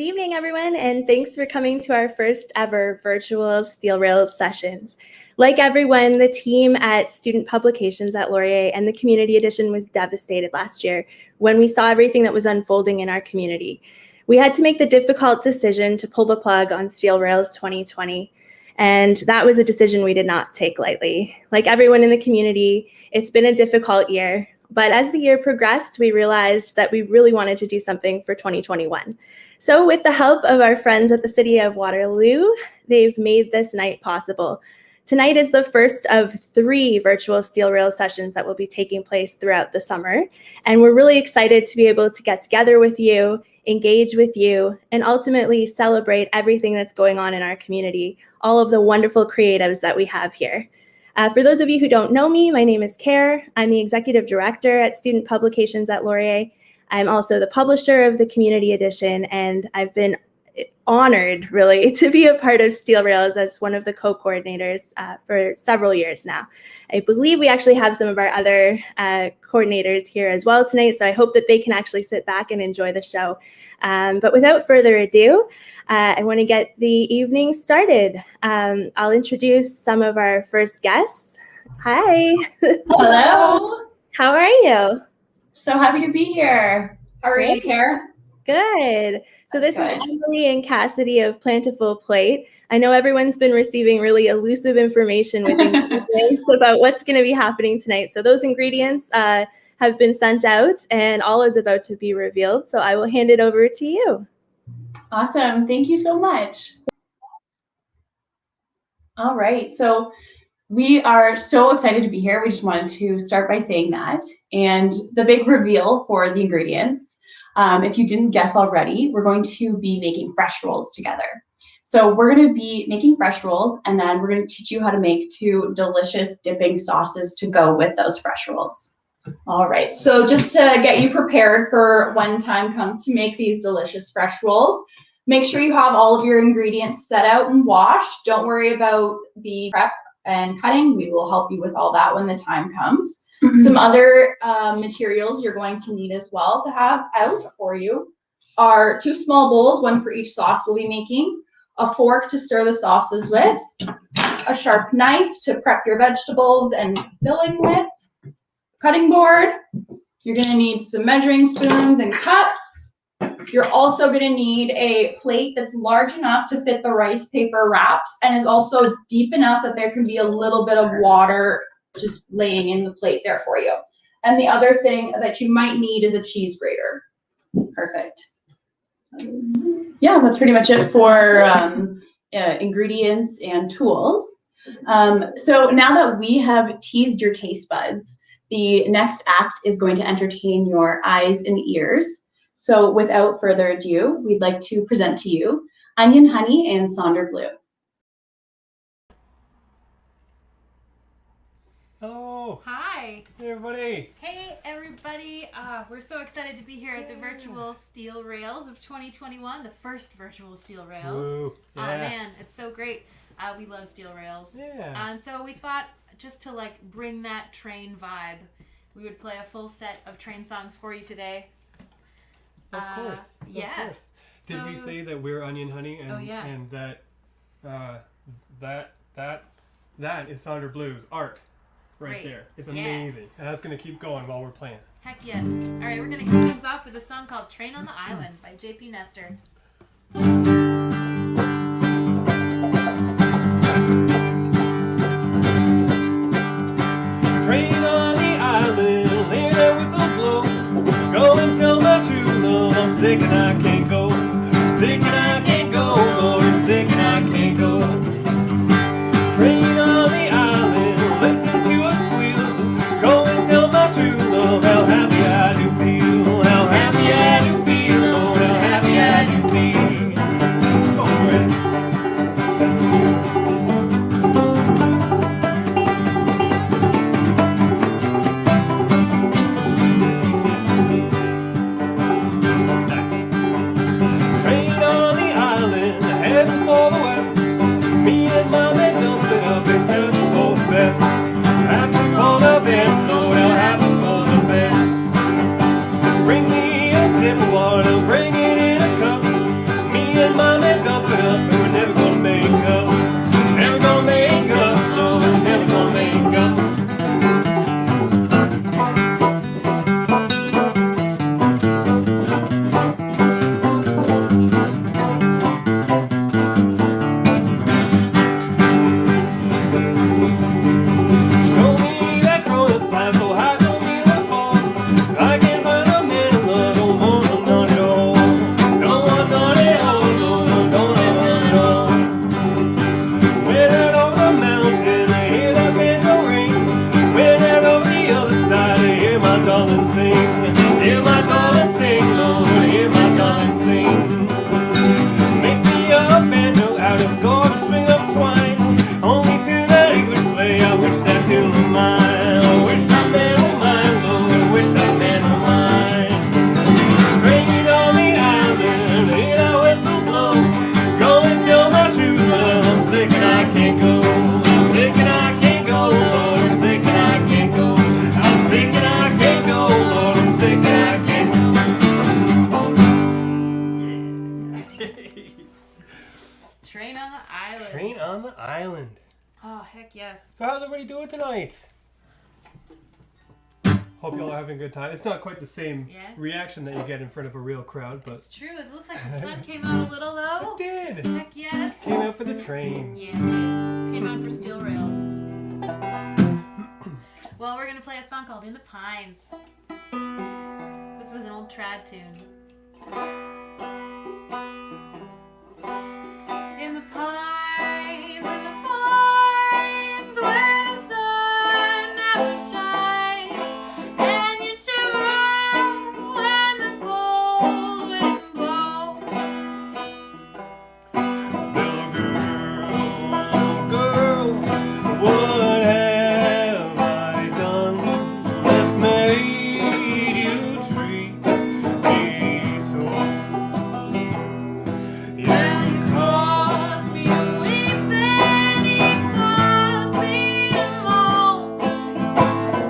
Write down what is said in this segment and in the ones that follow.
evening, everyone, and thanks for coming to our first ever virtual Steel Rails sessions. Like everyone, the team at Student Publications at Laurier and the Community Edition was devastated last year when we saw everything that was unfolding in our community. We had to make the difficult decision to pull the plug on Steel Rails 2020, and that was a decision we did not take lightly. Like everyone in the community, it's been a difficult year. But as the year progressed, we realized that we really wanted to do something for 2021. So with the help of our friends at the City of Waterloo, they've made this night possible. Tonight is the first of 3 virtual Steel Rails sessions that will be taking place throughout the summer. And we're really excited to be able to get together with you, engage with you, and ultimately celebrate everything that's going on in our community, all of the wonderful creatives that we have here. For those of you who don't know me, my name is Care. I'm the Executive Director at Student Publications at Laurier. I'm also the publisher of the Community Edition, and I've been honored, really, to be a part of Steel Rails as one of the co-coordinators for several years now. I believe we actually have some of our other coordinators here as well tonight, so I hope that they can actually sit back and enjoy the show. But without further ado, I want to get the evening started. I'll introduce some of our first guests. Hi. Hello. How are you? So happy to be here. How are you, Care? Good. So this is Emily and Cassidy of Plentiful Plate. I know everyone's been receiving really elusive information with ingredients about what's going to be happening tonight. So those ingredients have been sent out and all is about to be revealed. So I will hand it over to you. Awesome. Thank you so much. All right. So we are so excited to be here. We just wanted to start by saying that. And the big reveal for the ingredients, if you didn't guess already, we're going to be making fresh rolls together. So we're going to be making fresh rolls, and then we're going to teach you how to make 2 delicious dipping sauces to go with those fresh rolls. All right, so just to get you prepared for when time comes to make these delicious fresh rolls, make sure you have all of your ingredients set out and washed. Don't worry about the prep and cutting. We will help you with all that when the time comes. Some other materials you're going to need as well to have out for you are 2 small bowls, 1 for each sauce we'll be making, a fork to stir the sauces with, a sharp knife to prep your vegetables and filling with, cutting board. You're going to need some measuring spoons and cups. You're also going to need a plate that's large enough to fit the rice paper wraps and is also deep enough that there can be a little bit of water just laying in the plate there for you. And the other thing that you might need is a cheese grater. Perfect. Yeah, that's pretty much it for ingredients and tools. So now that we have teased your taste buds, the next act is going to entertain your eyes and ears. So without further ado, we'd like to present to you Onion Honey and Sonder Blue. Hello. Hi. Hey, everybody. Hey, everybody. We're so excited to be here at the virtual Steel Rails of 2021, the first virtual Steel Rails. Ooh, yeah. Oh, man, it's so great. We love Steel Rails. Yeah. And so we thought just to like bring that train vibe, we would play a full set of train songs for you today. Of course. Yeah. Of course. Did we say that we're Onion Honey and and that that is Sonder Blue's art right there. It's amazing. And that's going to keep going while we're playing. Heck yes. All right, we're going to kick things off with a song called Train on the Island by J.P. Nestor. Train on the island, hear that whistle blow. Go and tell my true love I'm sick and I can't go. Sick and I can't go, Lord, sick and I can't go. Train on the island, listen to a squeal. Go and tell my true love how happy I do feel. How happy I do feel, Lord, how happy I do feel. Oh, yeah. Nice. everybody doing tonight? Hope y'all are having a good time. It's not quite the same reaction that you get in front of a real crowd, but It's true. It looks like the sun came out a little, though. it did. Heck yes. Came out for the trains. Yeah, came out for steel rails. Well, we're going to play a song called In the Pines. This is an old trad tune. In the pines, where the sun never shines, and you shiver when the cold wind blows. Little girl, what have I done that's made you treat me so? Well, you caused me to weep and you caused me to moan,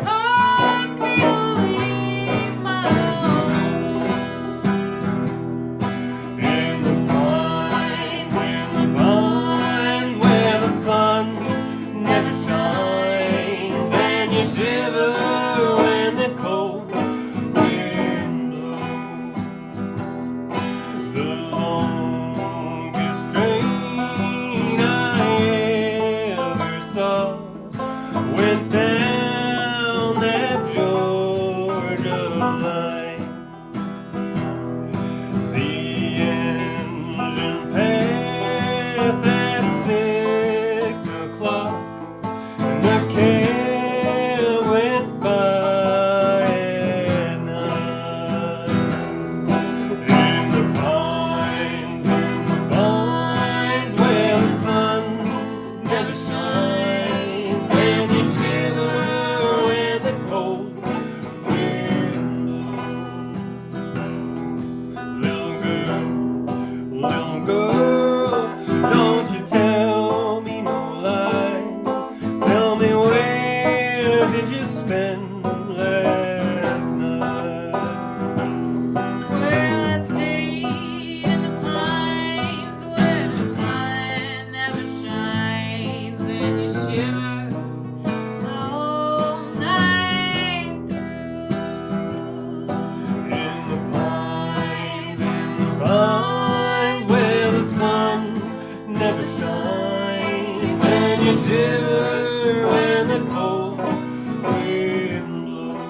caused me to leave my home. In the pines where the sun never shines, and you shiver when the cold wind blows. The longest train I ever saw went down that Georgia line. The engine passed at 6 o'clock, and the cab went by at 9. In the pines where the sun never shines, and you shiver when the cold wind blows. Little girl, don't you tell me no lie. Tell me, where did you spend last night? Well, I stayed in the pines where the sun never shines, and you shiver the whole night through. In the pines where the sun never shines, and you shiver when the cold wind blows.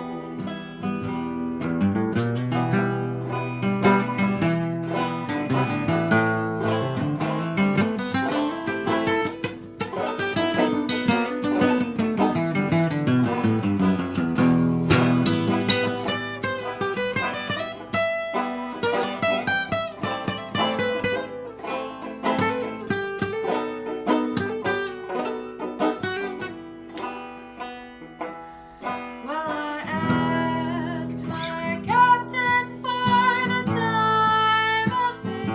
Well, I asked my captain for the time of day.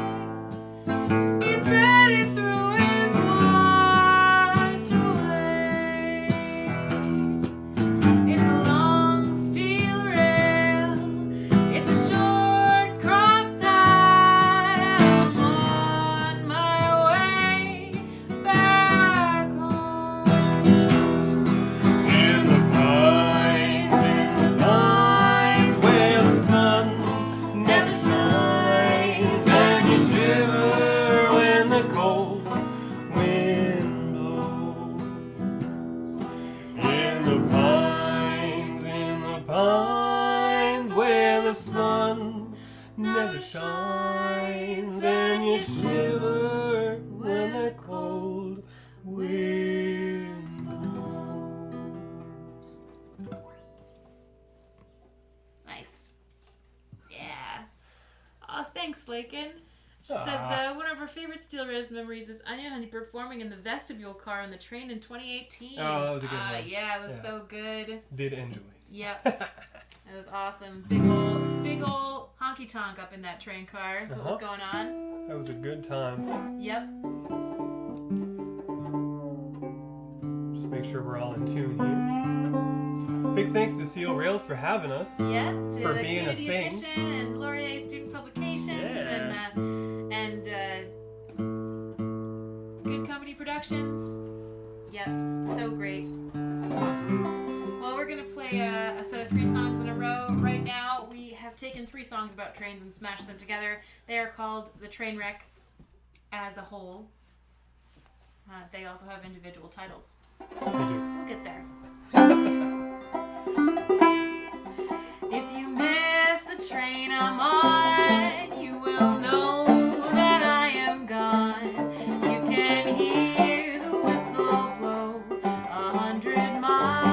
He said he threw his watch away. It's a long steel rail, it's a short cross tie. I'm on my way back home. In the pines where the sun never shines, and you shiver when the cold wind blows. In the pines where the sun never shines, and you shiver when the cold wind blows. Nice. Yeah. Oh, thanks, Lakin. She Aw. says one of her favorite Steel Rails memories is Onion Honey performing in the vestibule car on the train in 2018. Oh, that was a good one. Yeah, it was Yeah. so good. Did enjoy. Yep. It was awesome. Big old honky tonk up in that train car is what was going on. That was a good time. Yep. Just make sure we're all in tune here. Big thanks to Steel Rails for having us. Yeah, to For the being a Community thing. Edition and Laurier Student Publications Yeah. and Good Company Productions. Yep, so great. Well, we're going to play a set of 3 songs in a row. Right now, we have taken 3 songs about trains and smashed them together. They are called The Trainwreck as a whole. They also have individual titles. We'll get there. If you miss the train I'm on, you will know that I am gone. You can hear the whistle blow 100 miles.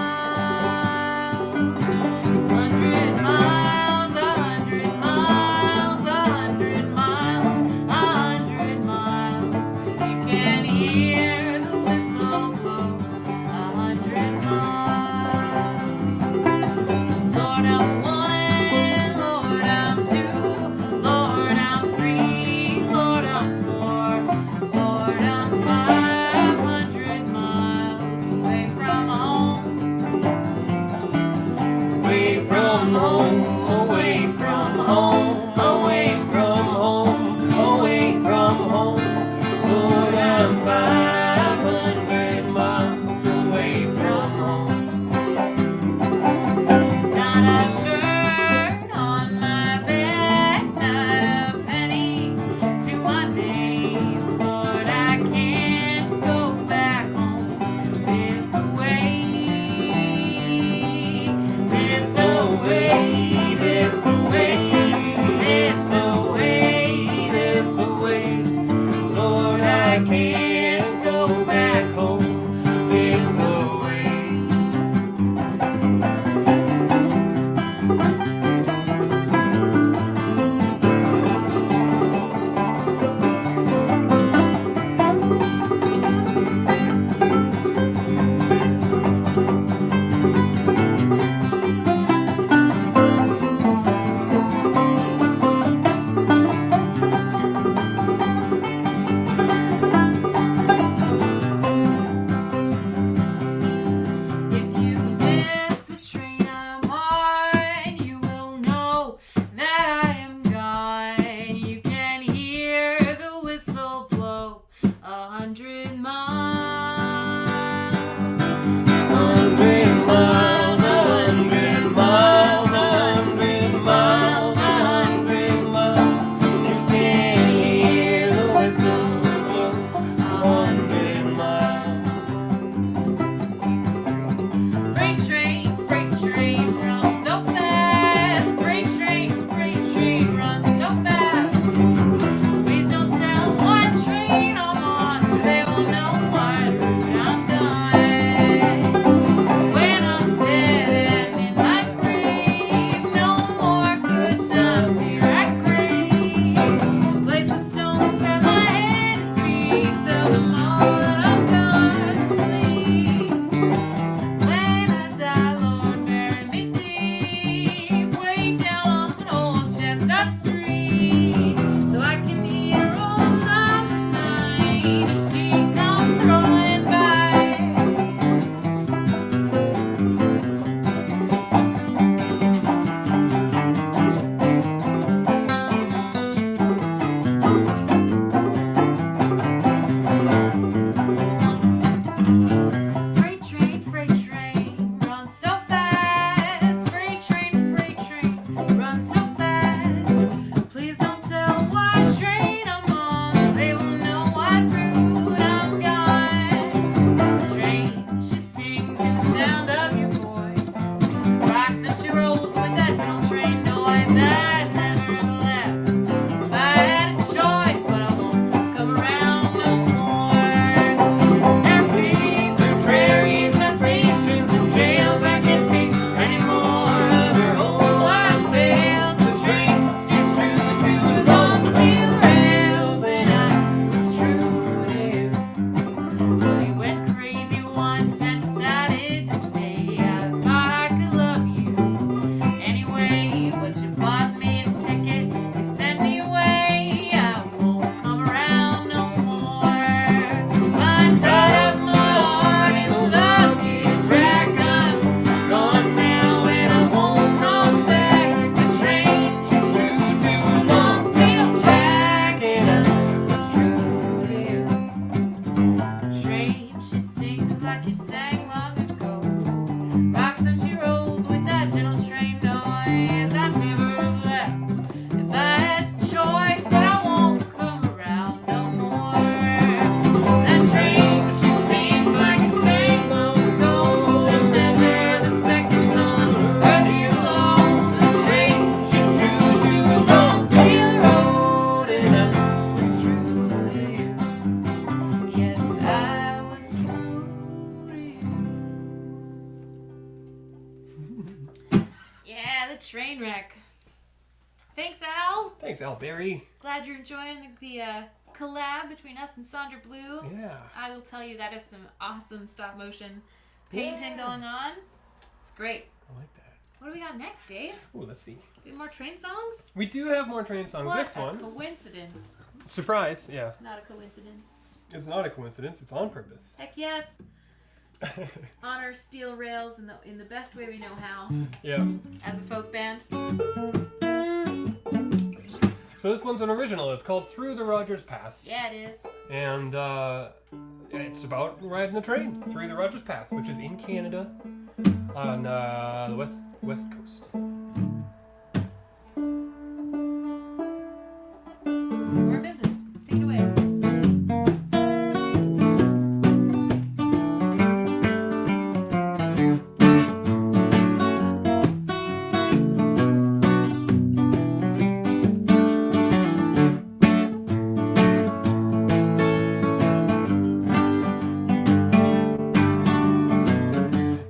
100 miles, 100 miles, 100 miles, 100 miles. You can hear the whistle blow 100 miles. Lord, I'm 1, Lord, I'm 2, Lord, I'm 3, Lord, I'm 4, Lord, I'm 500 miles away from home. Away from home, away from home, away from home, away from home. Lord, I'm 500 miles away from home. Not a shirt on my back, not a penny to my name. Lord, I can't go back home this way, this way. the train wreck. Thanks, Al. Thanks, Al Berry. Glad you're enjoying the collab between us and Sandra Blue. Yeah. I will tell you, that is some awesome stop motion painting going on. It's great. I like that. What do we got next, Dave? Oh, let's see. Do more train songs? We do have more train songs. What This a one. coincidence. Surprise, yeah. Not a coincidence. It's not a coincidence. It's on purpose. Heck yes. Honor steel rails in the best way we know how Yeah. as a folk band. So this one's an original. It's called Through the Rogers Pass. Yeah, it is. And it's about riding a train through the Rogers Pass, which is in Canada on the west coast. More business. Take it away.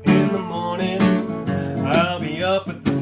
In the morning, I'll be up at the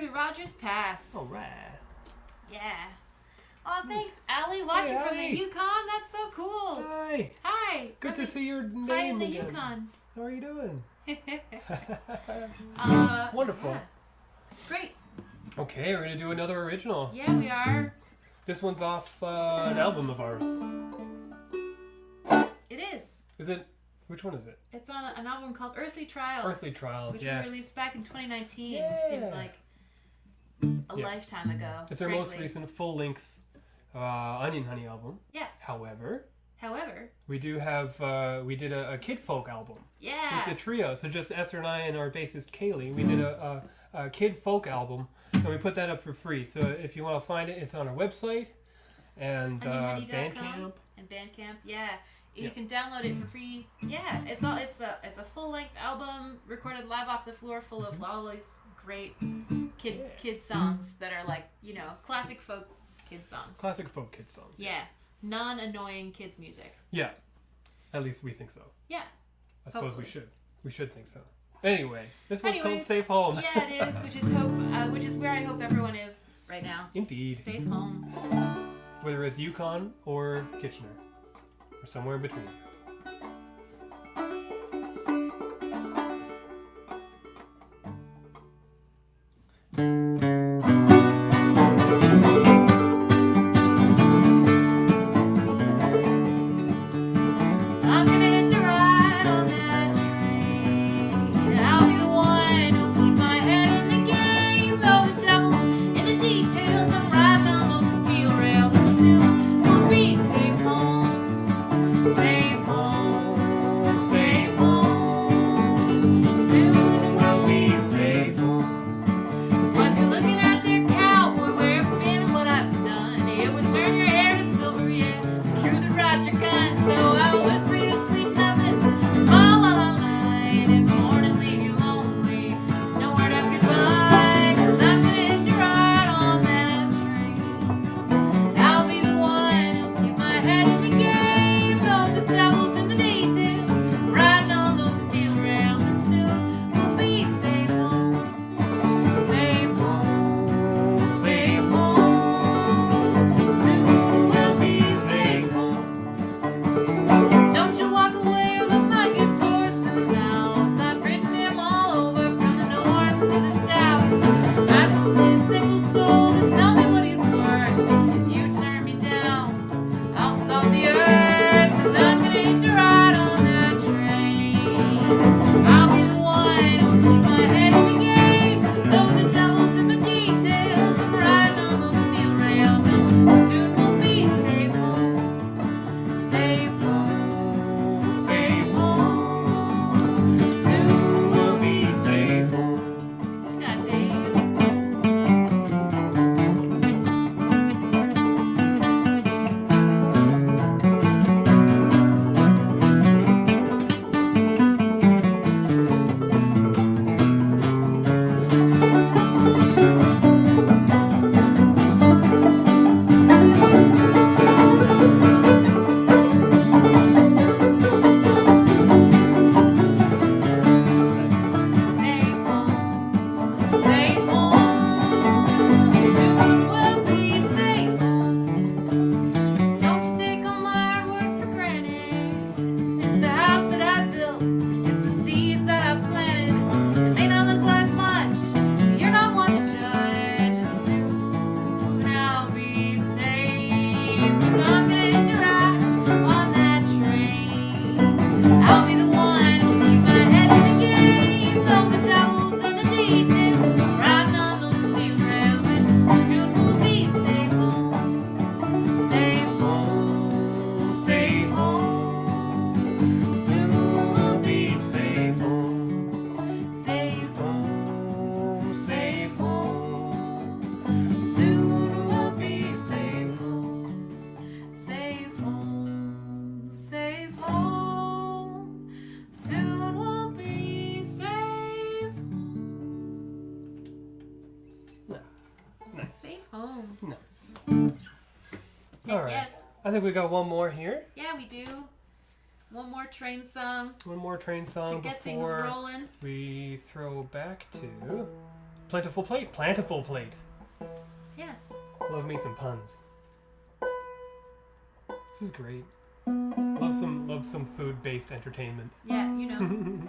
the Rogers Pass. All right. Yeah. Oh, thanks, Allie, watching Hey, from the Allie. Yukon. That's so cool. Hi. Hi. Good From to see your name Hi in the again. Yukon. How are you doing? Wonderful. Yeah. It's great. Okay, we're gonna do another original. Yeah, we are. This one's off an album of ours. It is. Is it? Which one is it? It's on an album called Earthly Trials. Earthly Trials. Which yes. we released back in 2019, which seems like a lifetime ago. It's our most recent full-length Onion Honey album. Yeah. However, we do have we did a kid folk album. Yeah. With the trio. So just Esther and I and our bassist Kaylee, we did a kid folk album, and we put that up for free. So if you want to find it, it's on our website and Bandcamp. And Bandcamp, yeah. You can download it for free. Yeah, it's a full length album recorded live off the floor, full of all these great kid songs that are like, you know, classic folk kid songs. Classic folk kid songs. Yeah, non-annoying kids music. Yeah, at least we think so. Yeah. I suppose we should. We should think so. Anyway, this one's called Safe Home. Yeah, it is, which is where I hope everyone is right now. Indeed. Safe home. Whether it's Yukon or Kitchener. Or somewhere in between. I'm gonna hitch a ride on that train. I'll be the one who'll keep my head in the game. Though the devil's in the details, I'm riding on those steel rails, and soon we'll be safe home. Safe home, safe home. Soon we'll be safe home. Once you're looking at their cowboy, where I've been and what I've done, it would turn your hair to silver, yeah. The truth would ride your gun, so I'll whisper you sweet nothings, smile while I lie, and in the morning leave you lonely. No word of goodbye, 'cause I'm gonna hitch a ride on that train. I'll be the one who'll keep my head in the game, though the devil's in the details, riding on those steel rails, and soon we'll be safe home. Safe home, safe home. Soon we'll be safe home. Don't you walk away or look my gift horse in the mouth. I've ridden him all over from the north to the south. I don't see a single soul to tell me what he's worth. If you turn me down, I'll salt the earth, 'cause I'm gonna hitch a ride on that train. I'll be the one who'll keep my head in the game, though the devil's in the details. I'm riding on those steel rails, and soon we'll be safe home. Safe home, safe home. Soon we'll be safe home. What you got, Dave? Safe home, safe home. Soon we'll be safe home. Don't you take all my hard work for granted. It's the house that I built, it's the seeds that I planted. It may not look like much, but you're not one to judge. And soon I'll be safe, 'cause I'm gonna hitch a ride on that train. I'll be the one who'll keep my head in the game, though the devil's in the details, riding on those steel rails, and soon we'll be safe home. Safe home, safe home. Soon we'll be safe home. Safe home, safe home. Soon we'll be safe home. Safe home, safe home. Soon we'll be safe home. Nice. Safe home. Nice. Heck All right. yes. I think we got one more here. Yeah, we do. One more train song One more train to song get things before rolling. we throw back to Plentiful plate. Plantiful plate. Yeah. Love me some puns. This is great. Love some food-based entertainment. Yeah, you know.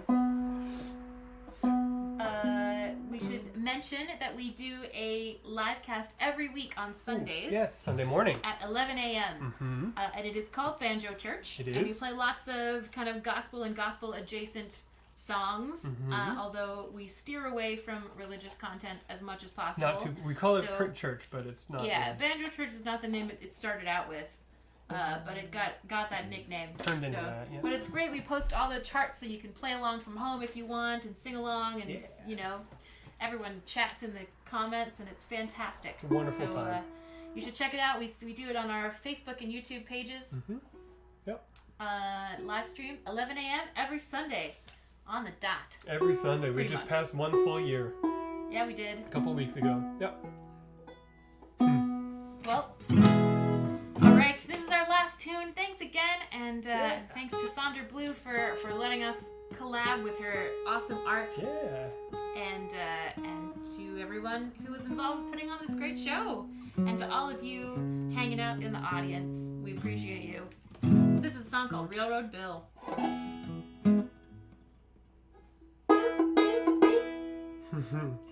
We should mention that we do a live cast every week on Sundays. Yes, Sunday morning. At 11 a.m. Mm-hmm. And it is called Banjo Church. It And we is. play lots of kind of gospel and gospel-adjacent songs, Mm-hmm. although we steer away from religious content as much as possible. Not too. We call it So- print church, but it's not. Yeah, really. Banjo Church is not the name it started out with, but it got that nickname. Turned into that, yeah. But it's great. We post all the charts so you can play along from home if you want and sing along, and Yeah. you know, everyone chats in the comments, and it's fantastic. It's a wonderful so, time. You should check it out. We do it on our Facebook and YouTube pages. Mm-hmm. Yep. Live stream 11 a.m. every Sunday on the dot. Every Sunday. We Pretty just much. passed one full year Yeah, we did. a couple weeks ago. Yep. Well, all right. This is our last tune. Thanks again, and thanks to Sonder Blue for letting us collab with her awesome art, Yeah. and to everyone who was involved in putting on this great show, and to all of you hanging out in the audience. We appreciate you. This is a song called Railroad Bill.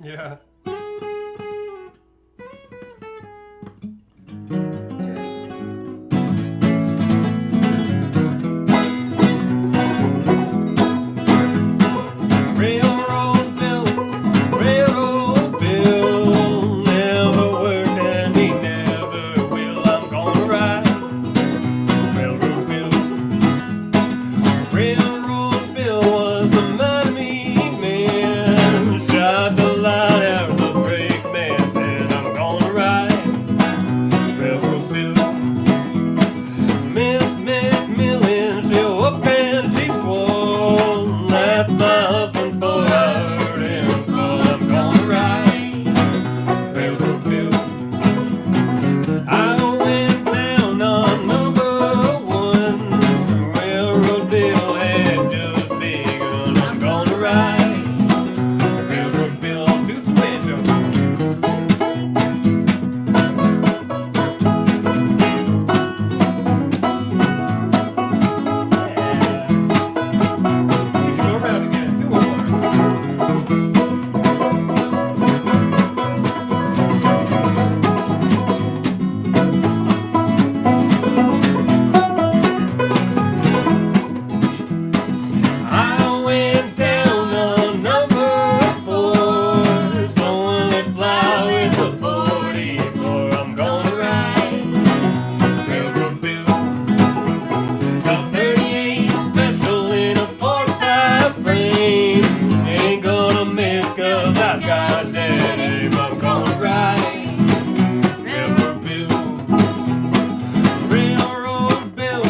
Yeah. Railroad Bill, Railroad Bill, never worked and he never will. I'm gonna ride Railroad Bill. Railroad Bill was a mighty man, shot the light out of the brakeman's head. I'm gonna ride Railroad Bill. Miss McMillan, she'll up and she squalled. That's my husband for I heard him fall. I'm gonna ride Railroad Bill. I went down on #1. Railroad Bill had just begun. I'm gonna ride Railroad Bill. Do some banjo. You should go around again. Do one more. I went down on #4, so when they fly with the 44, I'm gonna ride Railroad Bill. Got 38 special in a 45 frame. Ain't gonna miss 'cause I've got that aim. I'm gonna ride Railroad Bill. Railroad Bill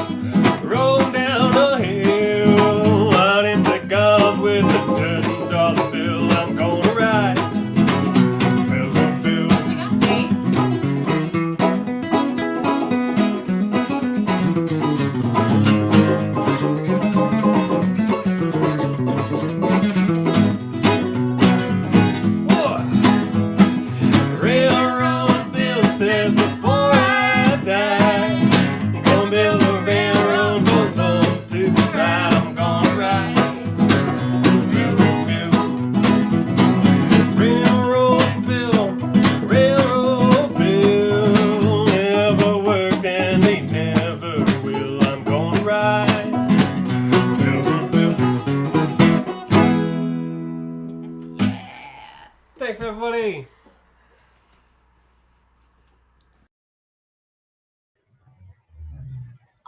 rolled down a hill, out in cigars with a $10 bill. I'm gonna ride Railroad Bill. You got me. Whoa. Railroad Bill says before I die, I'm gonna build a railroad for folks to ride. I'm gonna ride Railroad Bill. Railroad Bill, Railroad Bill, never worked and they never will. I'm gonna ride Railroad Bill. Yeah. Thanks, everybody.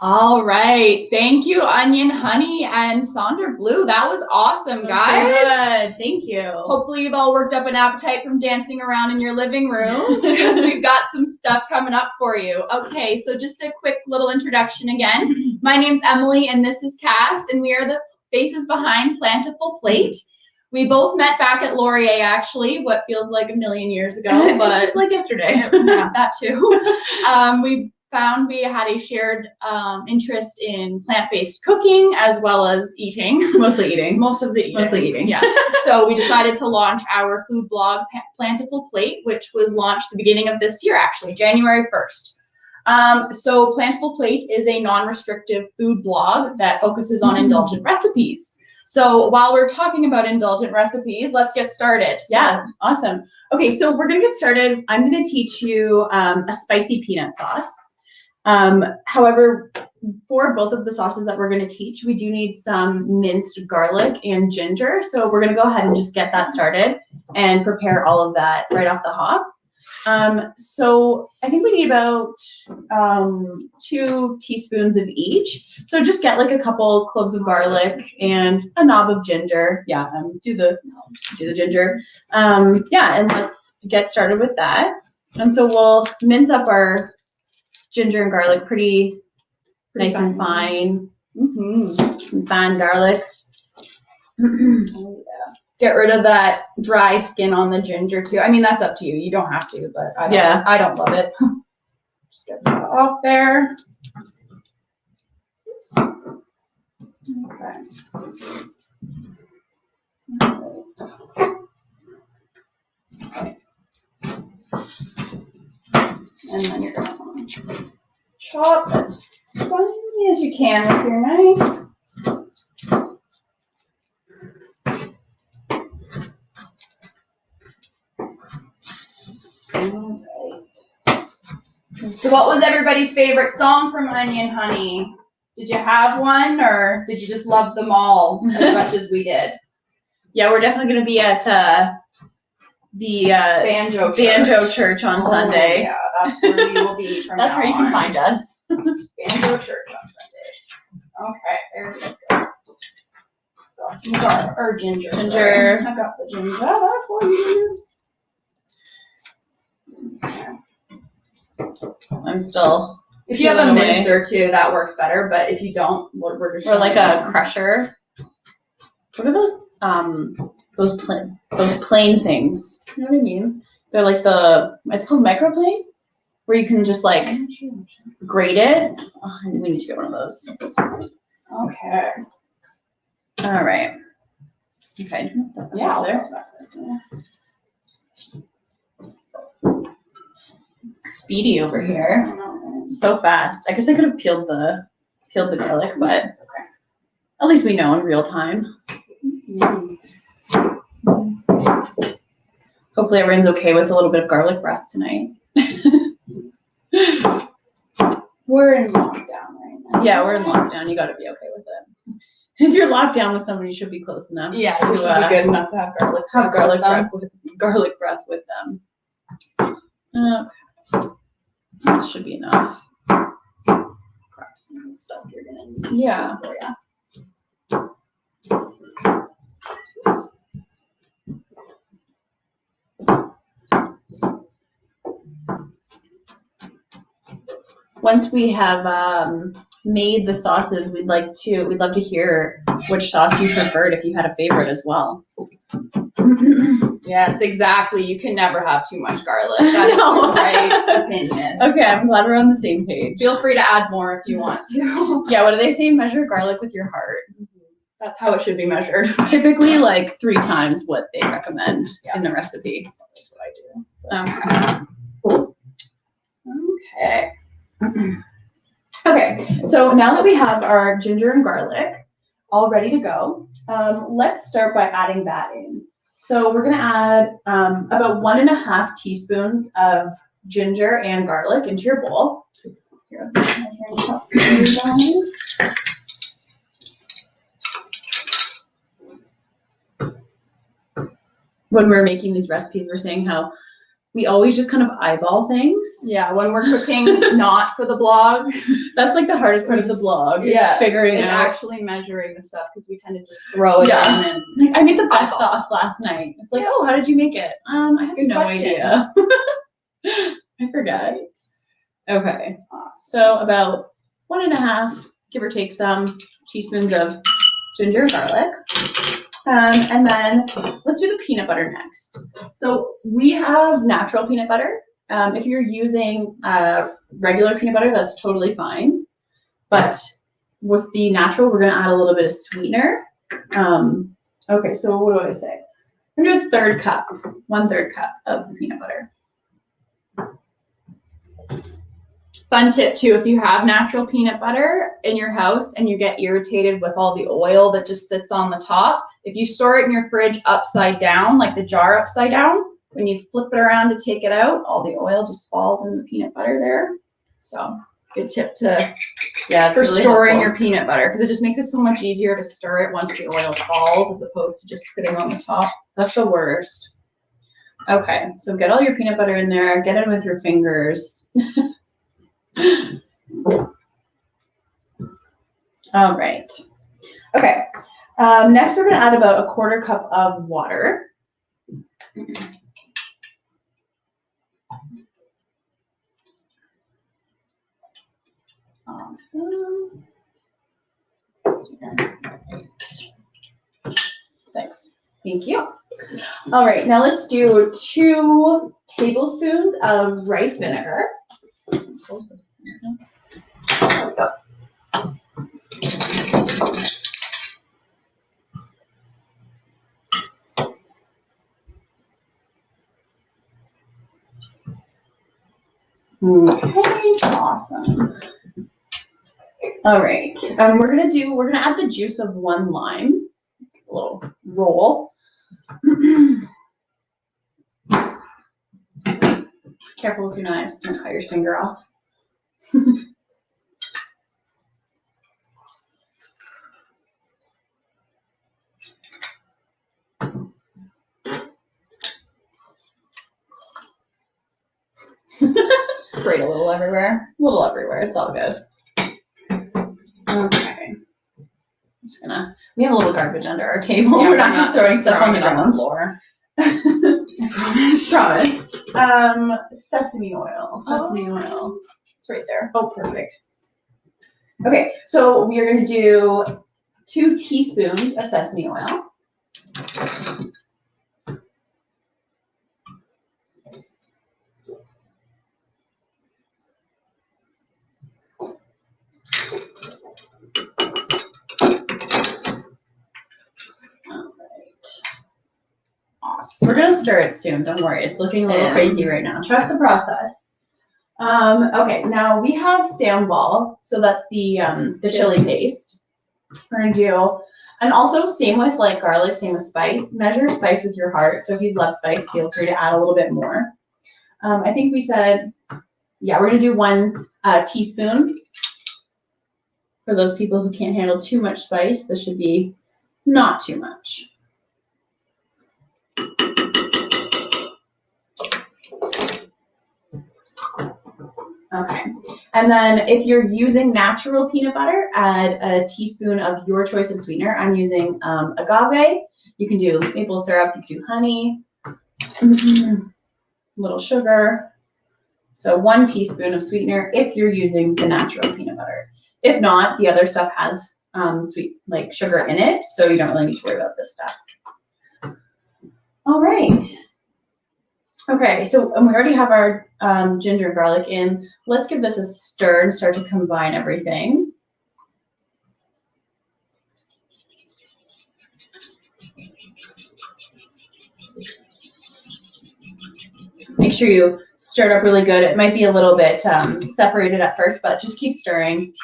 All right. Thank you, Onion Honey and Sonder Blue. That was awesome, guys. Good. Thank you. Hopefully you've all worked up an appetite from dancing around in your living rooms because we've got some stuff coming up for you. Okay, so just a quick little introduction again. My name's Emily and this is Cass, and we are the faces behind Plantiful Plate. We both met back at Laurier, actually, what feels like a million years ago, but Just like yesterday. yeah, that too. We found we had a shared interest in plant-based cooking as well as eating. Mostly eating. Mostly eating, yes. So we decided to launch our food blog, Plantable Plate, which was launched the beginning of this year, actually, January 1st. So Plantable Plate is a non-restrictive food blog that focuses on indulgent recipes. So while we're talking about indulgent recipes, let's get started. Yeah, awesome. Okay, so we're gonna get started. I'm gonna teach you a spicy peanut sauce. However, for both of the sauces that we're gonna teach, we do need some minced garlic and ginger. So we're gonna go ahead and just get that started and prepare all of that right off the hop. So I think we need about 2 teaspoons of each. So just get like a couple cloves of garlic and a knob of ginger. Yeah, do the ginger. Yeah, and let's get started with that. And so we'll mince up our ginger and garlic pretty nice and fine. Some fine garlic. Get rid of that dry skin on the ginger too. I mean, that's up to you. You don't have to, but I don't love it. Just get that off there. Oops. Okay. And then you're gonna want to chop as finely as you can with your knife. So what was everybody's favorite song from Onion Honey? Did you have one, or did you just love them all as much as we did? Yeah, we're definitely going to be at the Banjo Church on Sunday. Yeah, that's where we will be from That's now where you can on. find us. Banjo Church on Sundays. Okay, there we go. Got some garlic or ginger. Ginger. Sorry. I got the ginger there for you. Okay. I'm still. If you have a peeling away. mincer too, that works better. But if you don't, we're just Or like showing a you. crusher. What are those plain things? You know what I mean? They're like it's called microplane, where you can just like grate it. Oh, we need to get one of those. Okay. All right. Okay. That's Yeah. there. Speedy over here. So fast. I guess I could have peeled the garlic, but it's okay. At least we know in real time. Hopefully everyone's okay with a little bit of garlic breath tonight. We're in lockdown right now. Yeah, we're in lockdown. You got to be okay with it. If you're locked down with somebody, you should be close enough. Yeah, to it should be good enough to have garlic. garlic breath with them. That should be enough. Grab some stuff you're gonna need. Yeah. For ya. Once we have made the sauces, we'd love to hear which sauce you preferred, if you had a favorite as well. Yes, exactly. You can never have too much garlic. That is the right opinion. Okay, I'm glad we're on the same page. Feel free to add more if you want to. Yeah, what do they say? Measure garlic with your heart. That's how it should be measured. Typically like 3 times what they recommend in the recipe. That's what I do. Okay. Okay. Okay, so now that we have our ginger and garlic all ready to go, let's start by adding that in. So we're gonna add about 1.5 teaspoons of ginger and garlic into your bowl. Here, when we're making these recipes, we're saying how we always just kind of eyeball things. Yeah, when we're cooking not for the blog, That's like the hardest part of the blog. Is figuring is out. actually measuring the stuff because we tend to just throw it Yeah. in. And Like, I made the best eyeball. sauce last night. It's like, oh, how did you make it? I have Good no question. idea. I forgot. Okay, so about 1.5, give or take, some teaspoons of ginger garlic. And then let's do the peanut butter next. So we have natural peanut butter, If you're using regular peanut butter, that's totally fine. But with the natural, we're going to add a little bit of sweetener. Okay, so what do I say? I'm going to do a third cup, 1/3 cup of the peanut butter. Fun tip too, if you have natural peanut butter in your house and you get irritated with all the oil that just sits on the top, if you store it in your fridge upside down, like the jar upside down, when you flip it around to take it out, all the oil just falls in the peanut butter there. So good tip for really storing your peanut butter, because it just makes it so much easier to stir it once the oil falls as opposed to just sitting on the top. That's the worst. Okay, so get all your peanut butter in there, get it with your fingers. All right. Okay. Next, we're going to add about 1/4 cup of water. Awesome. Thanks. Thank you. All right. Now let's do 2 tablespoons of rice vinegar. There we go. Okay, awesome. All right, we're gonna add the juice of 1 lime, a little roll. Careful with your knives, don't cut your finger off. Sprayed a little everywhere. It's all good. Okay. We have a little garbage under our table. Yeah, we're not just throwing stuff on the ground. floor. Promise. Sesame oil. Oil. It's right there. Oh, perfect. Okay, so we are going to do 2 teaspoons of sesame oil. Awesome. We're gonna stir it soon. Don't worry. It's looking a little crazy right now. Trust the process. Okay. Now we have sambal, so that's the chili paste. We're gonna do, and also same with like garlic, same with spice. Measure spice with your heart. So if you love spice, feel free to add a little bit more. I think we said, yeah, we're gonna do 1 teaspoon. For those people who can't handle too much spice, this should be not too much. Okay, and then if you're using natural peanut butter, add a teaspoon of your choice of sweetener. I'm using agave. You can do maple syrup, you can do honey, little sugar. So 1 teaspoon of sweetener if you're using the natural peanut butter. If not, the other stuff has sweet, like sugar in it, so you don't really need to worry about this stuff. All right. Okay, so we already have our ginger and garlic in. Let's give this a stir and start to combine everything. Make sure you stir it up really good. It might be a little bit separated at first, but just keep stirring.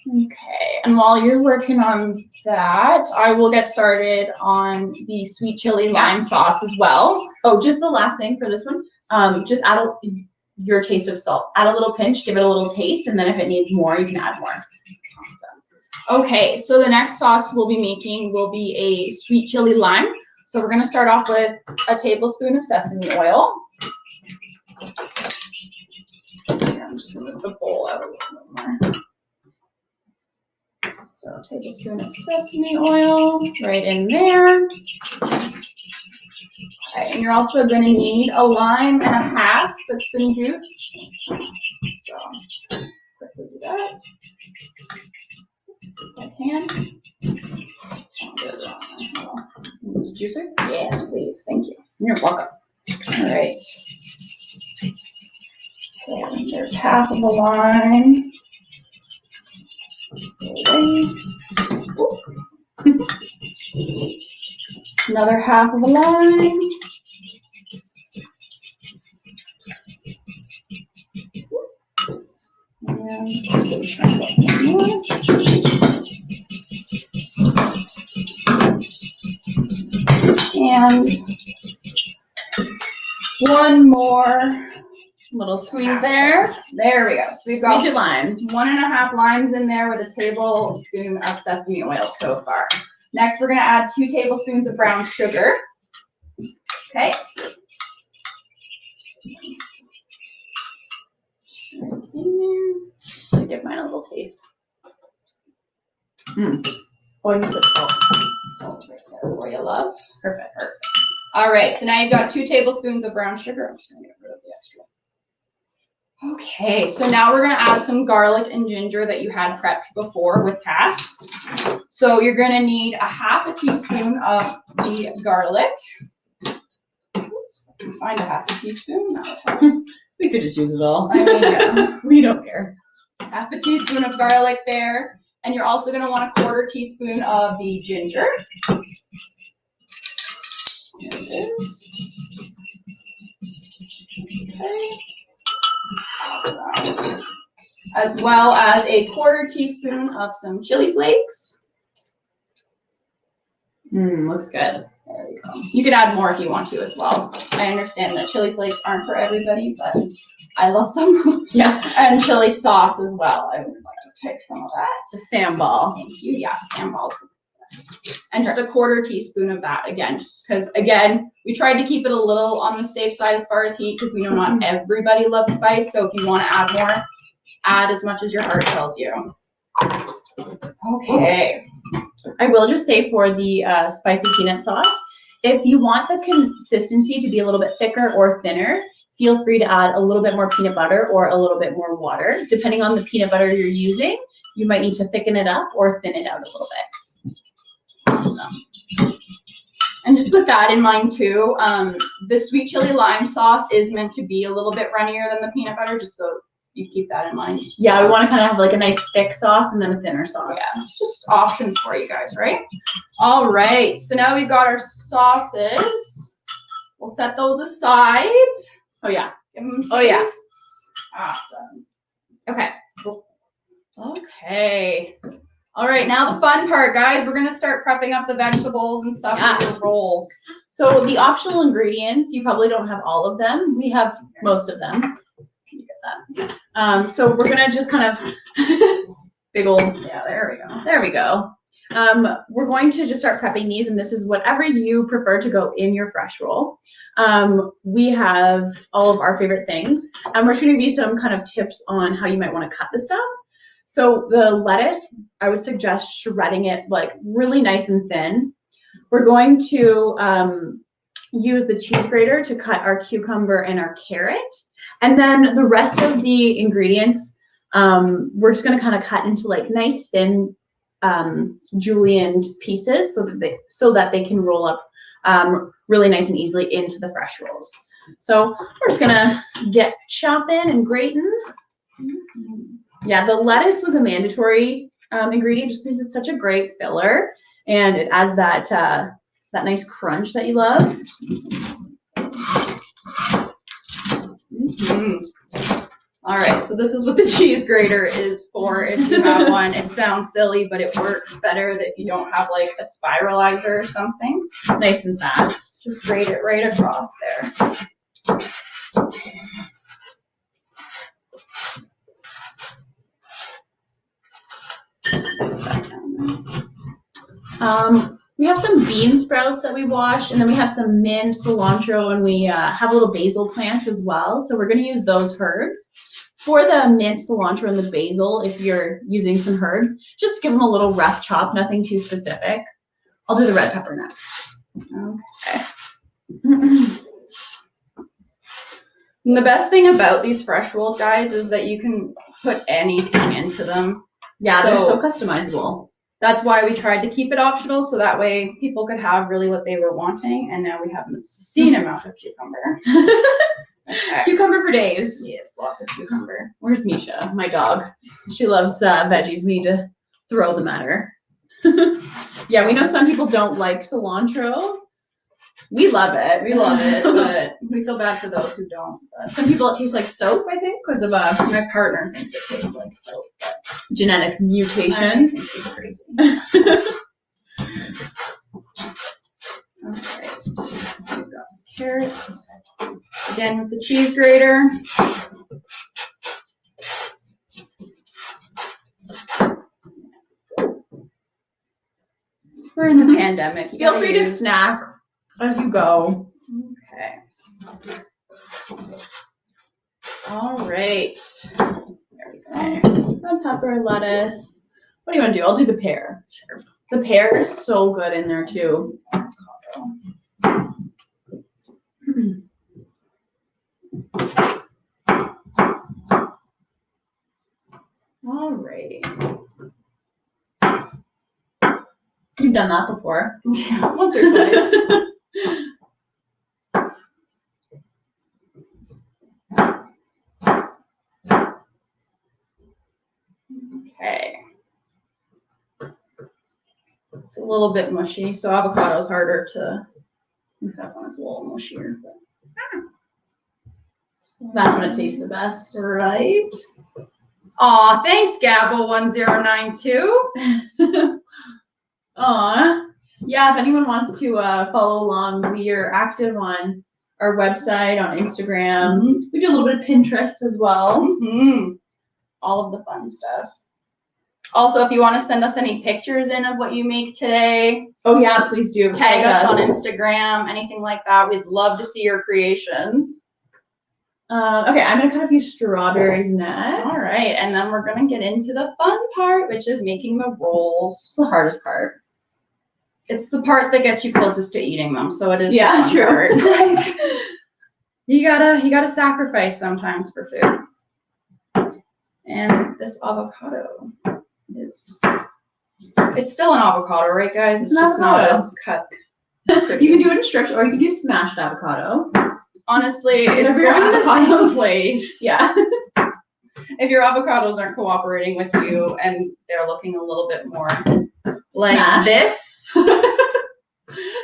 Okay, and while you're working on that, I will get started on the sweet chili lime sauce as well. Oh, just the last thing for this one, just add your taste of salt. Add a little pinch, give it a little taste, and then if it needs more, you can add more. Awesome. Okay, so the next sauce we'll be making will be a sweet chili lime. So we're gonna start off with a tablespoon of sesame oil. I'm just gonna move the bowl out a little bit more. So a tablespoon of sesame oil right in there. Okay, and you're also going to need a lime and a half that's been juiced. So quickly do that. If I can. Juicer? Yes, please. Thank you. You're welcome. All right. So there's half of a lime. Another half of a lime. And one more little squeeze there. There we go. So we've got Squeeze your limes. 1.5 limes in there with a tablespoon of sesame oil so far. Next, we're going to add 2 tablespoons of brown sugar. Okay. In there. Give mine a little taste. Oh, you put salt. Salt right there for you, love. Perfect. All right, so now you've got 2 tablespoons of brown sugar. I'm just going to get rid of the extra. Okay, so now we're going to add some garlic and ginger that you had prepped before with Cass. So you're going to need 1/2 teaspoon of the garlic. Oops, if I can find 1/2 teaspoon, that would help. We could just use it all. I mean, yeah. We don't care. 1/2 teaspoon of garlic there. And you're also going to want 1/4 teaspoon of the ginger. There it is. Okay. Awesome. As well as 1/4 teaspoon of some chili flakes. Looks good. There we go. You could add more if you want to as well. I understand that chili flakes aren't for everybody, but I love them. Yeah. And chili sauce as well. I would like to take some of that. It's a sambal. Thank you. Yeah, sambal. And just 1/4 teaspoon of that again, just because again, we tried to keep it a little on the safe side as far as heat because we know not everybody loves spice. So if you want to add more, add as much as your heart tells you. Okay. I will just say for the spicy peanut sauce, if you want the consistency to be a little bit thicker or thinner, feel free to add a little bit more peanut butter or a little bit more water. Depending on the peanut butter you're using, you might need to thicken it up or thin it out a little bit. Awesome. And just with that in mind too, the sweet chili lime sauce is meant to be a little bit runnier than the peanut butter, just so you keep that in mind. Yeah, we want to kind of have like a nice thick sauce and then a thinner sauce. Yeah, it's just options for you guys, right? All right, so now we've got our sauces. We'll set those aside. Oh yeah. Give them Oh, yeah. tastes. Awesome. Okay. Cool. Okay. All right, now the fun part, guys. We're gonna start prepping up the vegetables and stuff for the rolls. So the optional ingredients, you probably don't have all of them. We have most of them. Can you get that? So we're gonna just kind of big old. Yeah, there we go. There we go. We're going to just start prepping these, and this is whatever you prefer to go in your fresh roll. We have all of our favorite things, and we're just going to give you some kind of tips on how you might want to cut the stuff. So the lettuce, I would suggest shredding it like really nice and thin. We're going to use the cheese grater to cut our cucumber and our carrot, and then the rest of the ingredients, we're just going to kind of cut into like nice thin julienned pieces so that they can roll up really nice and easily into the fresh rolls. So we're just gonna get chopping and grating. Yeah, the lettuce was a mandatory ingredient just because it's such a great filler and it adds that that nice crunch that you love. All right, so this is what the cheese grater is for if you have one. It sounds silly, but it works better if you don't have like a spiralizer or something. Nice and fast. Just grate it right across there. We have some bean sprouts that we washed, and then we have some mint, cilantro, and we have a little basil plant as well. So we're going to use those herbs. For the mint, cilantro, and the basil, if you're using some herbs, just give them a little rough chop, nothing too specific. I'll do the red pepper next. Okay. And the best thing about these fresh rolls, guys, is that you can put anything into them. Yeah, they're so customizable. That's why we tried to keep it optional, so that way people could have really what they were wanting. And now we have an obscene amount of cucumber. Cucumber for days. Yes, lots of cucumber. Where's Misha, my dog? She loves veggies. We need to throw them at her. Yeah, we know some people don't like cilantro. We love it. We love it, but we feel bad for those who don't. But Some people it tastes like soap, I think, because of a my partner thinks it tastes like soap. But genetic I mutation. think he's crazy. Alright. We've got carrots. Again with the cheese grater. We're in the pandemic. You Feel gotta free to use- snack as you go. Okay. All right. There we go. Red pepper, lettuce. What do you want to do? I'll do the pear. Sure. The pear is so good in there too. All right. You've done that before. Yeah, once or twice. Okay. It's a little bit mushy, so avocado is harder to look up when it's a little mushier. But That's when it tastes the best. right. Aw, thanks, Gabble1092. Aw. Yeah, if anyone wants to follow along, we are active on our website, on Instagram. We do a little bit of Pinterest as well. Mm-hmm. All of the fun stuff. Also, if you want to send us any pictures in of what you make today, Oh yeah, please do. tag us on Instagram, anything like that. We'd love to see your creations. Okay, I'm gonna cut a few strawberries next. All right, and then we're gonna get into the fun part, which is making the rolls. it's the hardest part. It's the part that gets you closest to eating them, so it is Yeah, the fun true. part. Like, you gotta sacrifice sometimes for food. And this avocado is, it's still an avocado, right, guys? It's It's an just not avocado. as cut. You can do it in strips, or you can do smashed avocado. Honestly, it's Whatever your going to the same avocados- place. Yeah. If your avocados aren't cooperating with you and they're looking a little bit more like Smashed. this,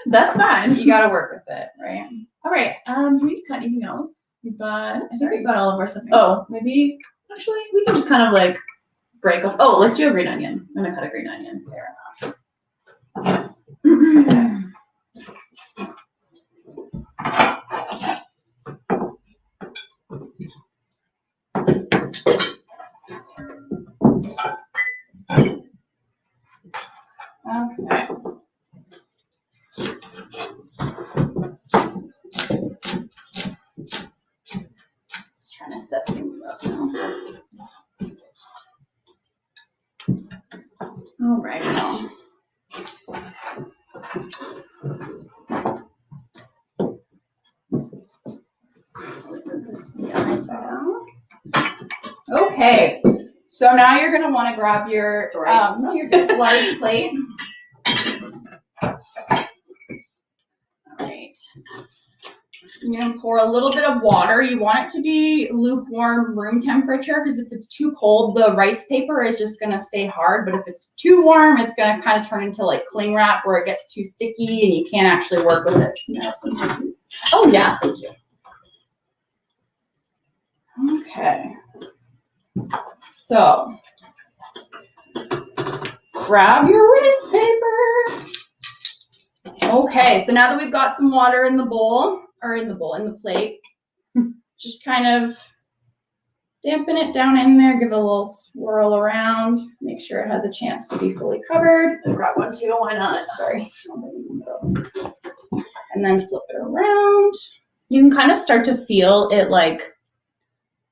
That's fine. you gotta work with it, right? All right. Do we need to cut anything else? We've got. I think Sorry. we've got all of our stuff. Oh, maybe. Actually, we can just kind of like break off. Oh, let's do a green onion. I'm gonna cut a green onion. Fair enough. Okay. Just trying to set things up now. All right. Okay, so now you're gonna want to grab your Sorry. no, you're good, large plate. All right. You're gonna pour a little bit of water. You want it to be lukewarm room temperature because if it's too cold, the rice paper is just gonna stay hard. But if it's too warm, it's gonna kind of turn into like cling wrap where it gets too sticky and you can't actually work with it. You have some cookies. Oh yeah. Thank you. Okay. So grab your rice paper. Okay, so now that we've got some water in the bowl, or in the plate, just kind of dampen it down in there, give it a little swirl around, make sure it has a chance to be fully covered. I'll grab one too. Why not? Sorry. And then flip it around. You can kind of start to feel it like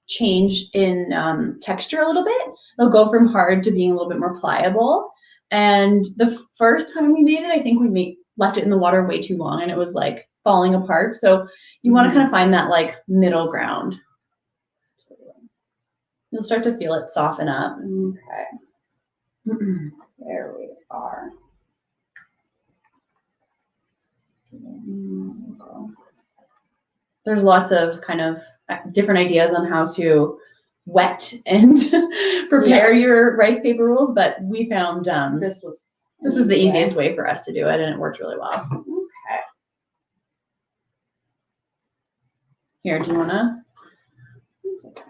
change in texture a little bit. It'll go from hard to being a little bit more pliable. And the first time we made it, I think we left it in the water way too long and it was like falling apart. So you want to kind of find that like middle ground. You'll start to feel it soften up. Okay. There we are. There's lots of kind of, different ideas on how to wet and prepare your rice paper rolls, but we found This was the easiest way for us to do it, and it worked really well. Okay. Here, do you wanna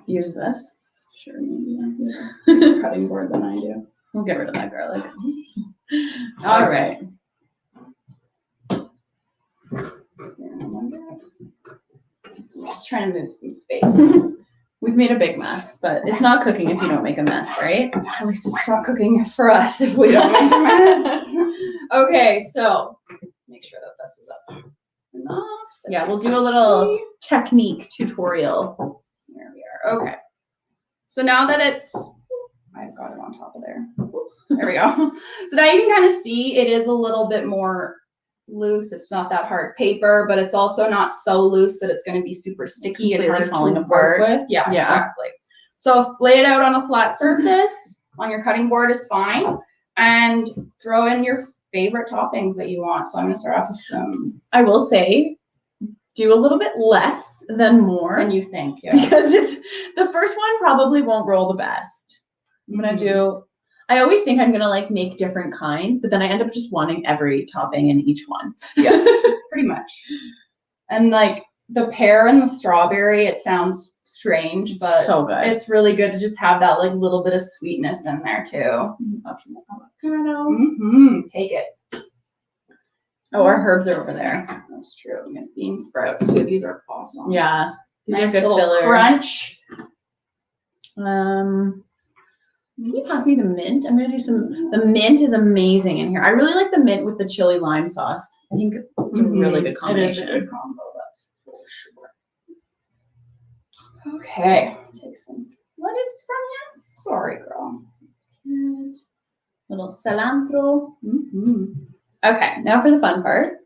use this? Sure, maybe I have a bigger cutting board than I do. We'll get rid of that garlic. All right. I'm just trying to move some space. We've made a big mess, but it's not cooking if you don't make a mess, right? At least it's not cooking for us if we don't make a mess. Okay, so make sure that this is up enough. Yeah, we'll do a little technique tutorial. There we are. Okay. So now that it's, I've got it on top of there. Oops. There we go. So now you can kind of see it is a little bit more loose. It's not that hard paper, but it's also not so loose that it's going to be super sticky and Completely hard falling to apart. work with. Yeah, Yeah. exactly. So lay it out on a flat surface on your cutting board is fine, and throw in your favorite toppings that you want. So I'm going to start off with some. I will say, do a little bit less than more. Than you think, yeah. Because it's the first one probably won't roll the best. I'm gonna do, I always think I'm gonna like make different kinds, but then I end up just wanting every topping in each one. Yeah, pretty much. And like the pear and the strawberry, it sounds strange, but so good. it's really good to just have that like little bit of sweetness in there too. Avocado. Take it. Oh, our herbs are over there. That's true. We got bean sprouts too. These are awesome. Yeah, these Nice are good little filler. crunch. Can you pass me the mint? I'm gonna do some. The mint is amazing in here. I really like the mint with the chili lime sauce. I think it's a really good combination. It is a good combo, that's for sure. Okay, take some lettuce from you. Sorry, girl. And little cilantro. Okay, now for the fun part,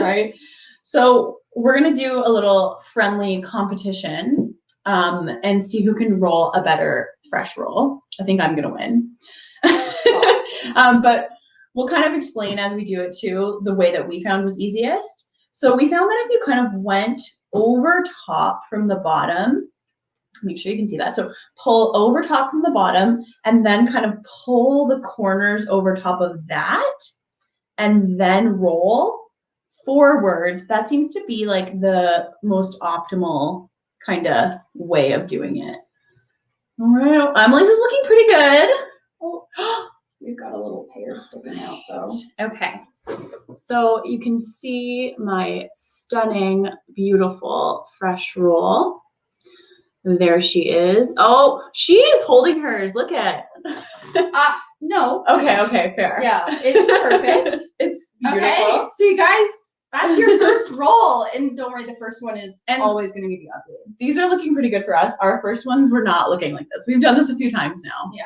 right? So we're gonna do a little friendly competition and see who can roll a better fresh roll. I think I'm gonna win. But we'll kind of explain as we do it too, the way that we found was easiest. So we found that if you kind of went over top from the bottom, make sure you can see that. So pull over top from the bottom and then kind of pull the corners over top of that and then roll forwards. That seems to be like the most optimal kind of way of doing it. All right, Emily's is looking pretty good. Oh, we've got a little pear sticking out though. Okay, so you can see my stunning, beautiful fresh roll. There she is. Oh, she is holding hers. Look at. No. Okay, fair. Yeah, it's perfect. It's beautiful. Okay, so you guys, that's your first roll, and don't worry, the first one is And- always going to be the ugliest. These are looking pretty good for us. Our first ones were not looking like this. We've done this a few times now. Yeah.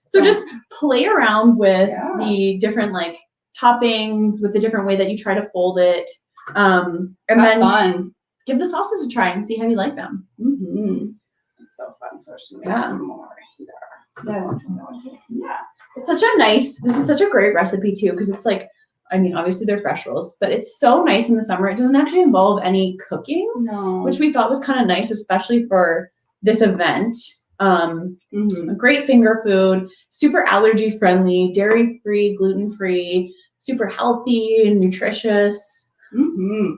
So just play around with Yeah. the different like toppings, with the different way that you try to fold it. And Have then fun. give the sauces a try and see how you like them. It's so fun. So just make Yeah. some more here. Yeah. It's such a nice, this is such a great recipe too, because it's like, I mean, obviously they're fresh rolls, but it's so nice in the summer. It doesn't actually involve any cooking, No. which we thought was kind of nice, especially for this event. A great finger food, super allergy friendly, dairy free, gluten free, super healthy and nutritious.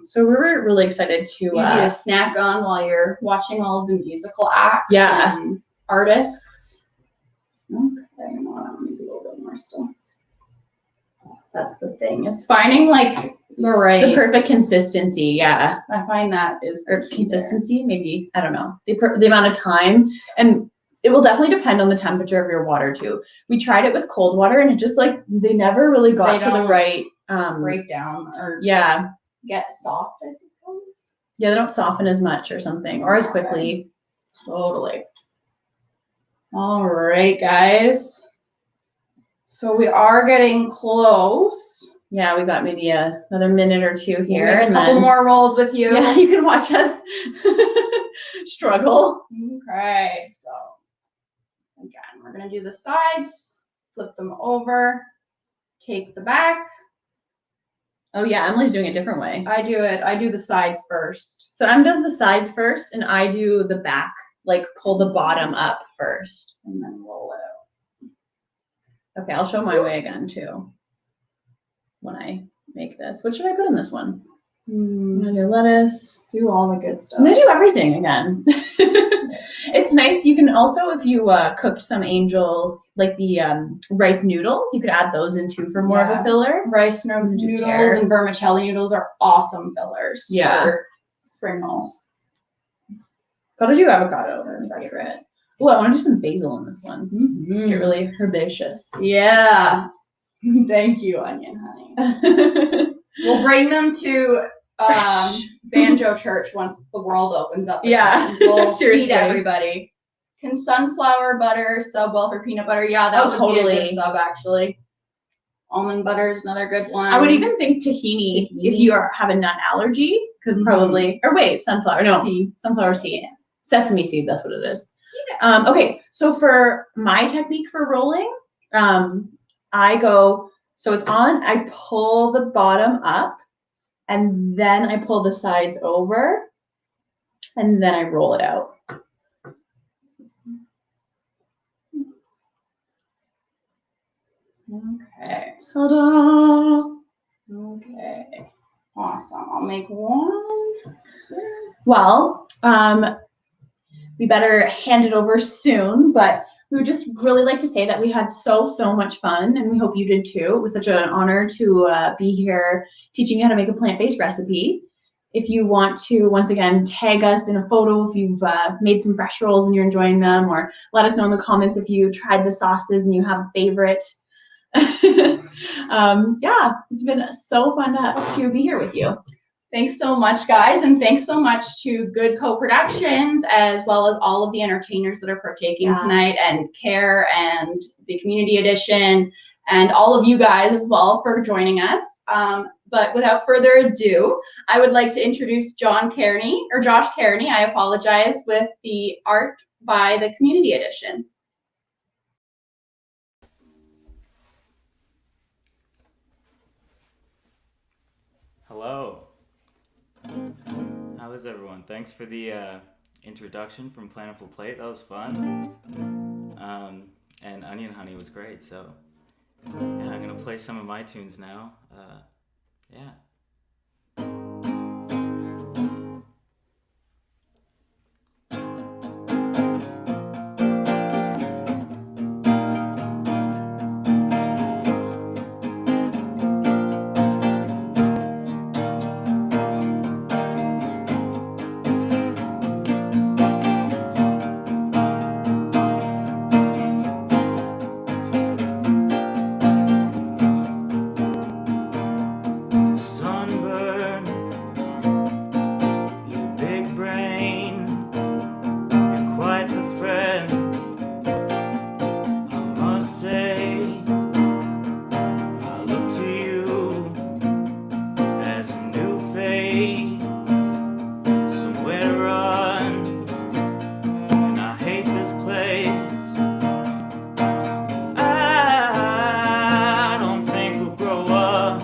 So we were really excited to Easy to snack on while you're watching all of the musical acts. Yeah. And artists. Okay, no, that one needs a little bit more still. That's the thing, is finding like the right. the perfect consistency. Yeah. I find that is the Or key there. consistency, maybe, I don't know, the amount of time, and it will definitely depend on the temperature of your water too. We tried it with cold water and it just like, they never really got They to the don't right, Break down or yeah, get soft, I suppose. they don't soften as much or something, or as quickly. Totally. All right, guys. So we are getting close. Yeah, we got maybe another minute or two here, We have a and couple then more rolls with you. yeah, you can watch us struggle. Okay, so again, we're gonna do the sides, flip them over, take the back. Oh yeah, Emily's doing it a different way. I do the sides first. So Em does the sides first, and I do the back, like pull the bottom up first, and then roll it out. Okay, I'll show my way again too. When I make this, what should I put in this one? I'm gonna do lettuce. Do all the good stuff. I'm gonna do everything again. It's nice. You can also, if you cooked some angel, like the rice noodles, you could add those in too for more of a filler. Rice noodles and vermicelli noodles are awesome fillers for spring rolls. Gotta do avocado. My favorite. Oh, I want to do some basil in this one. Mm-hmm. Get really herbaceous. Yeah. Thank you, Onion Honey. We'll bring them to Banjo Church once the world opens up. Yeah, We'll seriously. feed everybody. Can sunflower butter sub well for peanut butter? Yeah, that would be a good sub actually. Almond butter is another good one. I would even think tahini if you have a nut allergy, because probably, or wait, sunflower, no, sunflower seed. Sesame seed, that's what it is. Yeah. Okay, so for my technique for rolling, I go, so it's on, I pull the bottom up, and then I pull the sides over, and then I roll it out. Okay. Ta-da! Okay. Awesome. I'll make one. Well, we better hand it over soon, but we would just really like to say that we had so much fun, and we hope you did too. It was such an honor to be here teaching you how to make a plant-based recipe. If you want to, once again, tag us in a photo if you've made some fresh rolls and you're enjoying them, or let us know in the comments if you tried the sauces and you have a favorite. Yeah, it's been so fun to be here with you. Thanks so much, guys, and thanks so much to Good Co-Productions, as well as all of the entertainers that are partaking tonight, and CARE and the Community Edition, and all of you guys as well for joining us. But without further ado, I would like to introduce Josh Kearney, I apologize, with the art by the Community Edition. Hello. How is everyone? Thanks for the introduction from Planetful Plate. That was fun. And Onion Honey was great. So yeah, I'm gonna play some of my tunes now. Yeah. Sunburn, you big brain, you're quite the friend, I must say. I look to you as a new face, somewhere to run, and I hate this place. I don't think we'll grow up.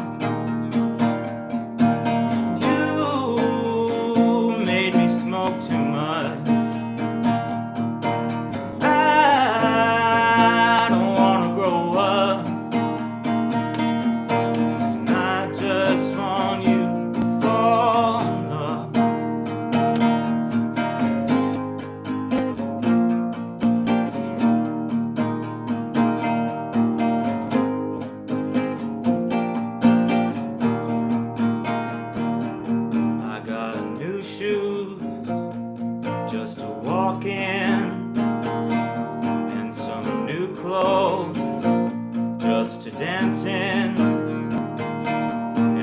Just to walk in, and some new clothes just to dance in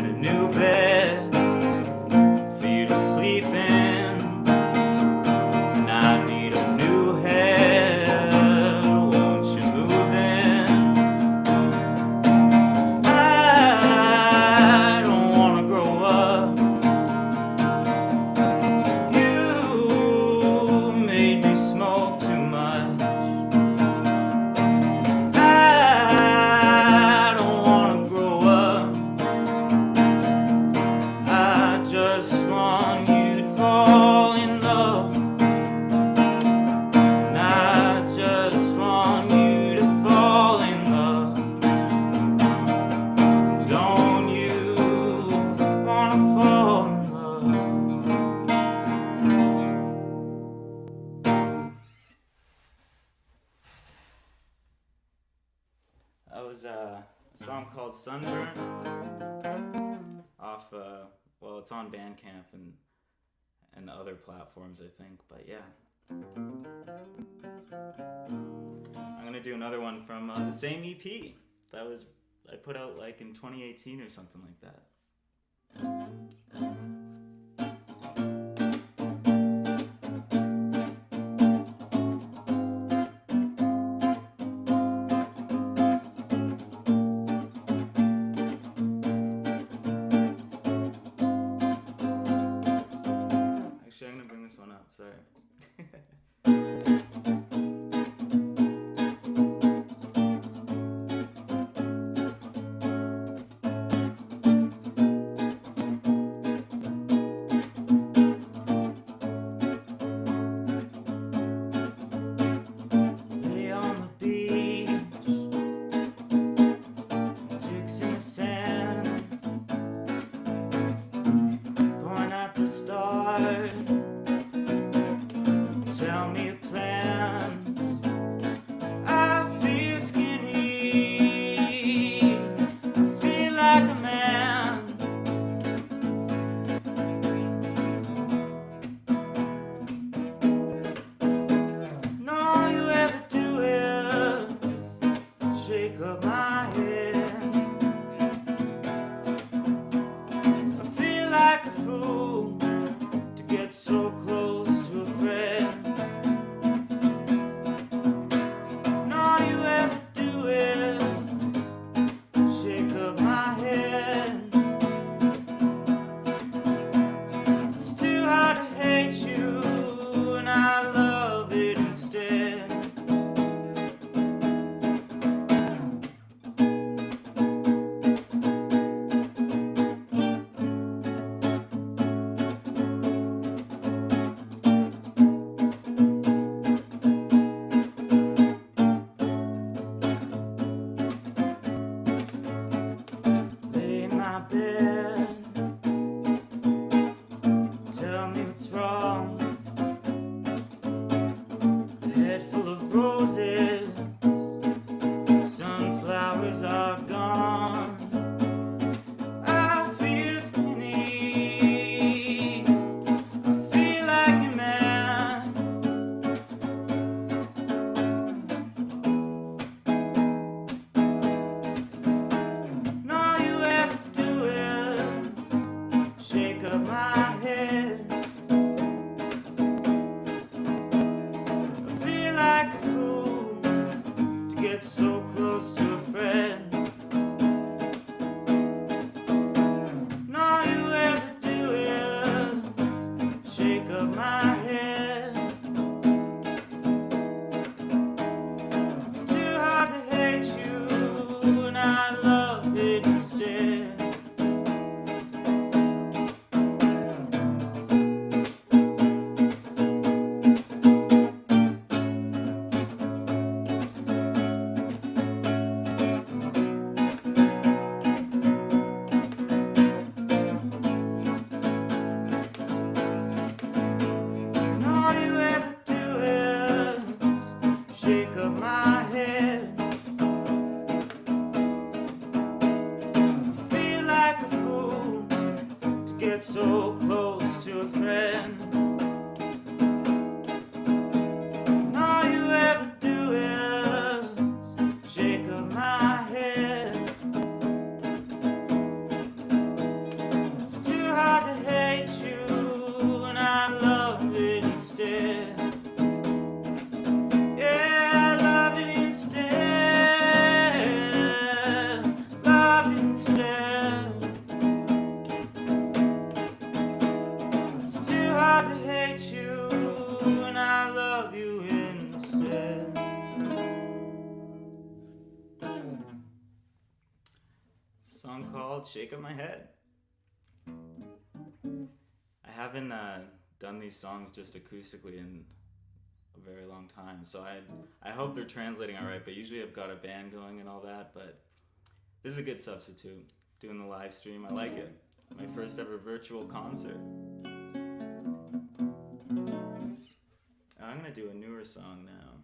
a new bed for you to sleep in, and I need a new head, won't you move in? I don't wanna grow up. Smoke too much. I don't wanna was a song called Sunburn off, well, it's on Bandcamp and other platforms, I think, but yeah. I'm gonna do another one from the same EP that I put out like in 2018 or something like that. Actually, I'm gonna bring this one up, sorry. Lay on the beach, sticks in the sand, point at the stars. Tell me your plans. I feel skinny. I feel like a man. And all you ever do is shake up my head. I feel like a fool to get so close to a friend. And all you ever do is shake up my head. It's too hard to hate you, and I love it instead. Lay in my bed, tell me what's wrong. A head full of roses, sunflowers are gone. I feel skinny, I feel like a man. And all you ever do is shake up my head. I feel like a fool to get so close to a friend. And all you ever do is shake up my head. It's too hard to hate you, and I love it instead. And all you ever do is shake up my head. I feel like a fool to get so close to a friend. And all you ever do is shake up my head. It's too hard to hate you, and I love it instead. Yeah, I love it instead. Love it instead. It's too hard to hate you, and I love you instead. It's a song called Shake Up My Head. I haven't done these songs just acoustically in a very long time, so I hope they're translating all right, but usually I've got a band going and all that, but this is a good substitute. Doing the live stream, I like it. My first ever virtual concert. I'm gonna do a newer song now.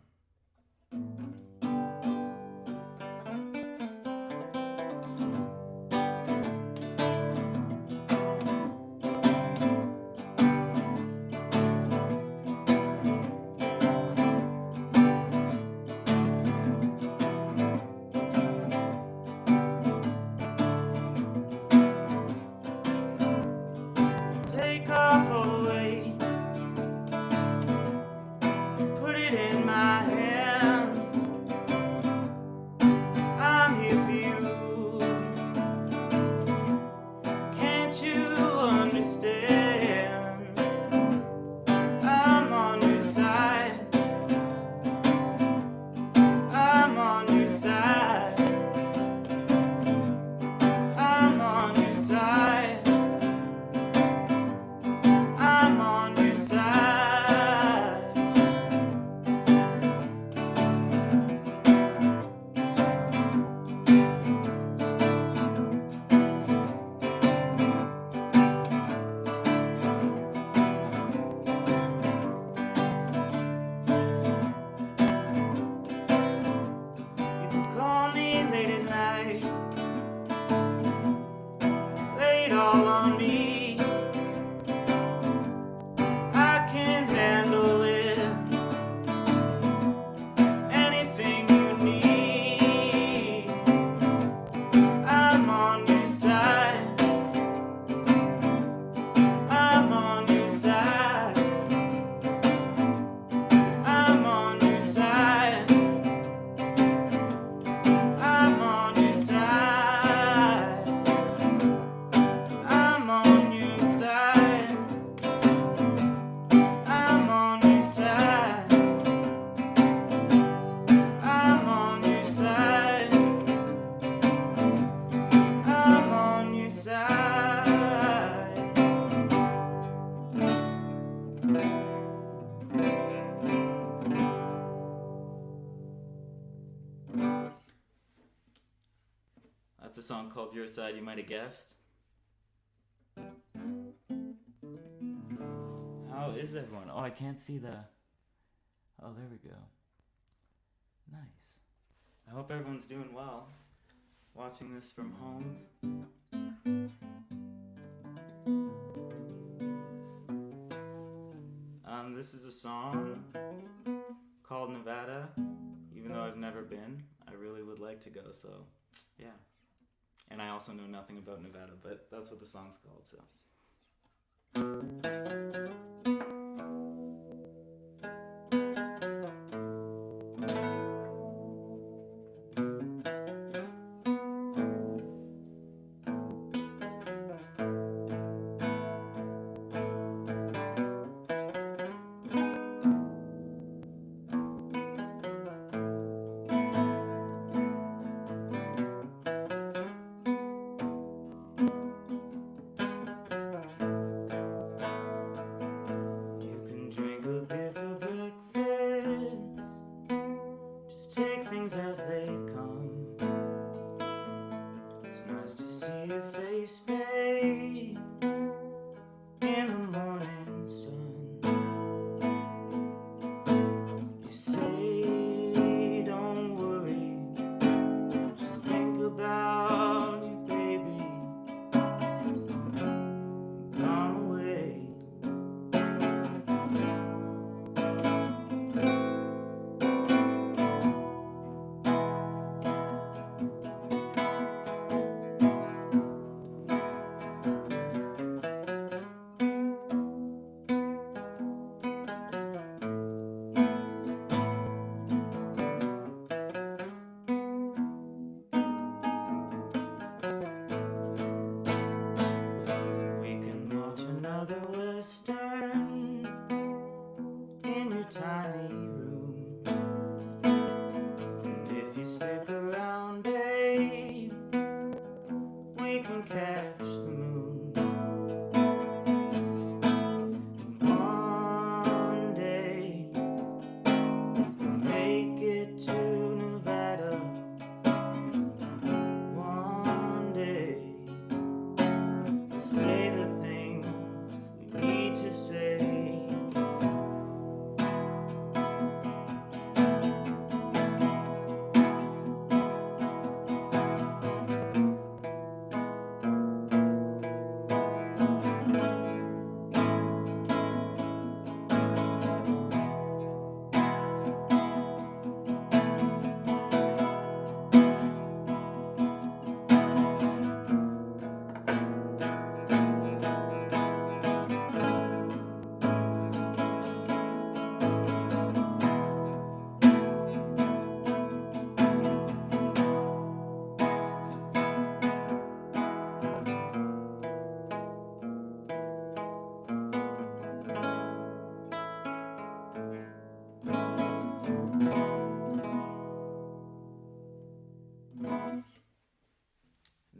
song called Your Side, You Might Have Guessed. How is everyone? Oh, I can't see the... Oh, there we go. Nice. I hope everyone's doing well. Watching this from home. This is a song called Nevada. Even though I've never been, I really would like to go, so yeah. And I also know nothing about Nevada, but that's what the song's called, so.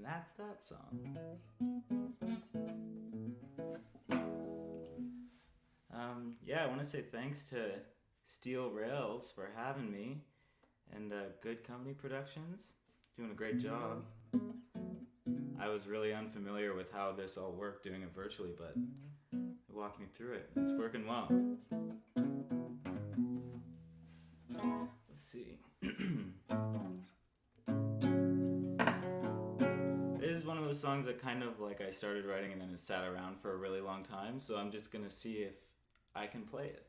That's that song. Yeah, I want to say thanks to Steel Rails for having me, and Good Company Productions, doing a great job. I was really unfamiliar with how this all worked doing it virtually, but they walked me through it. It's working well. Let's see. This is one of those songs that kind of like I started writing and then it sat around for a really long time, so I'm just gonna see if I can play it.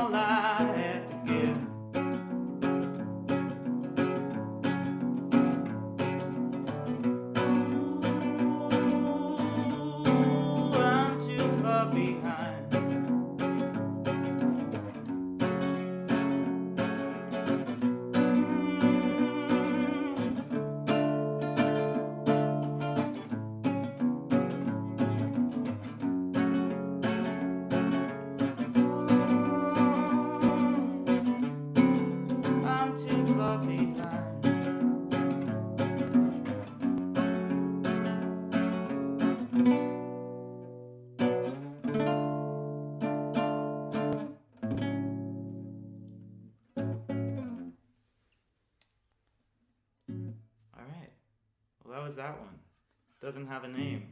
all I had to give. Ooh, I'm too far behind. I'm too far behind. All right. Well, that was that one. Doesn't have a name.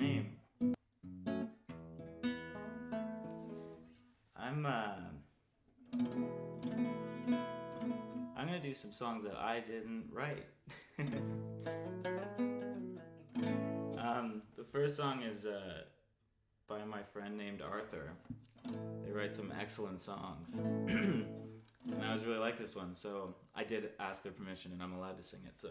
I'm gonna do some songs that I didn't write. The first song is by my friend named Arthur. They write some excellent songs. And I was really like this one, so I did ask their permission and I'm allowed to sing it, so.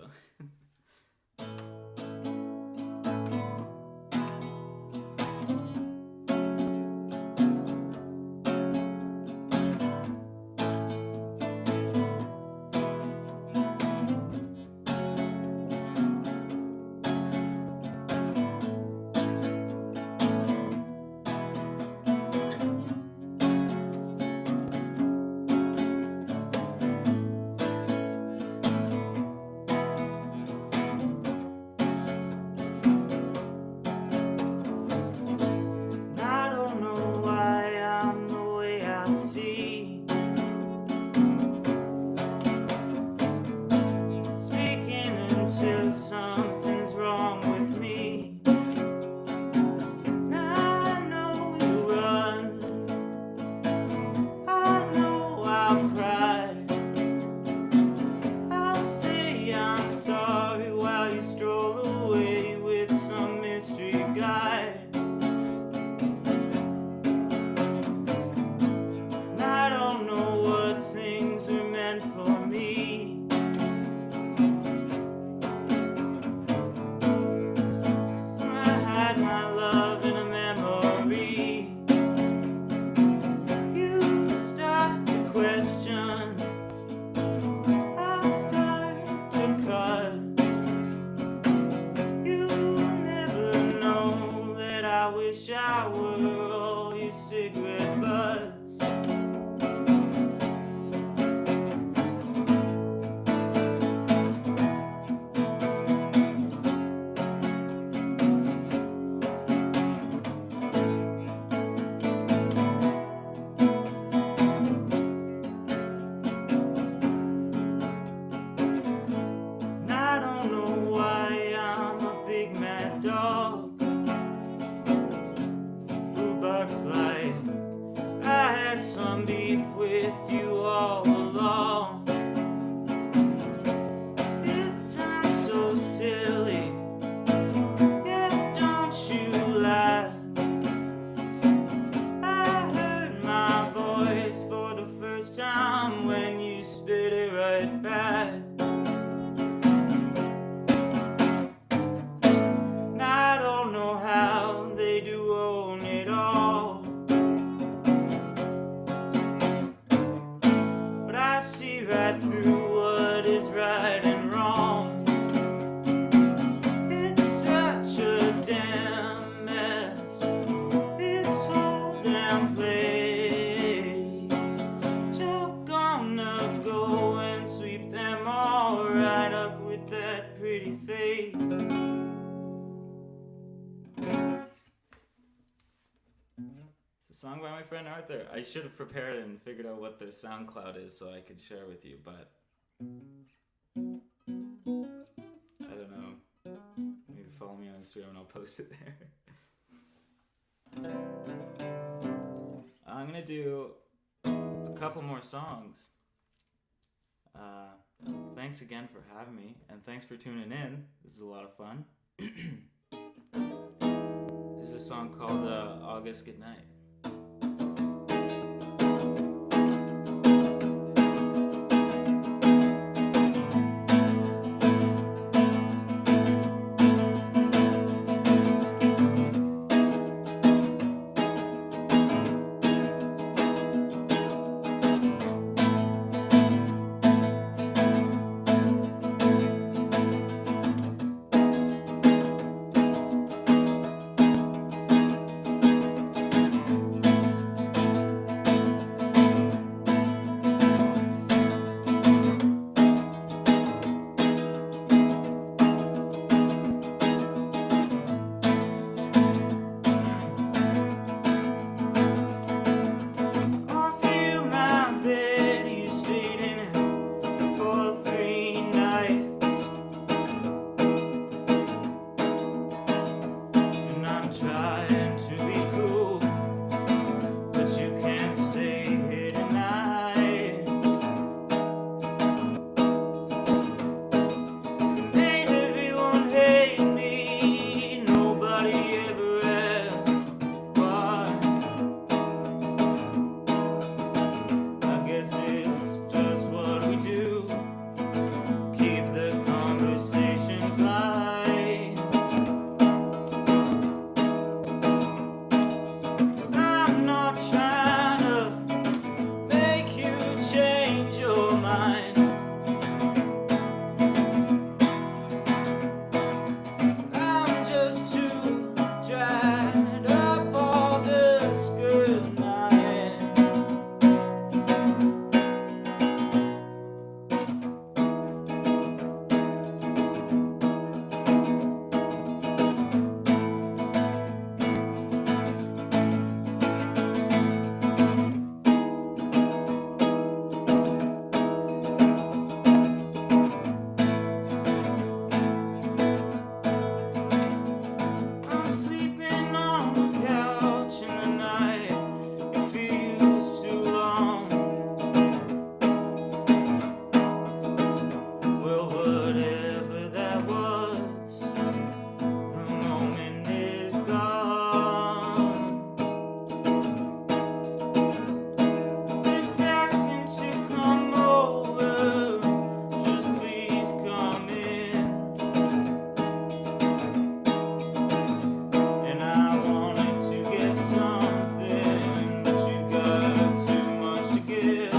I don't know why I'm the way I see. Speaking until something's wrong with me. I know you run. I know I'll cry. I'll say I'm sorry while you stroll away with some mystery guy. I don't know what things are meant for me. I had my love in a memory. You start to question, I'll start to cut. You'll never know that I wish I were all your cigarette butts. And I don't know why I'm a big mad dog who barks like I had some beef with you all along. It sounds so silly, yeah, don't you lie. I heard my voice for the first time when you spit it right back. And I don't know how they do own it all, but I see right through what is right and wrong. It's such a damn mess, this whole damn place. You're gonna go and sweep them all right up with that pretty face. It's a song by my friend Arthur. I should have prepared and figured out what their SoundCloud is so I could share with you, but I don't know. Maybe follow me on Instagram and I'll post it there. I'm gonna do a couple more songs. Thanks again for having me, and thanks for tuning in. This is a lot of fun. This is a song called August Goodnight. mine. I'm just too dried up all this good night. I'm sleeping on the couch in the night. It feels too long. Well, whatever that was, the moment is gone. Just asking to come over. Just please come in. And I wanted to get something, but you got too much to give.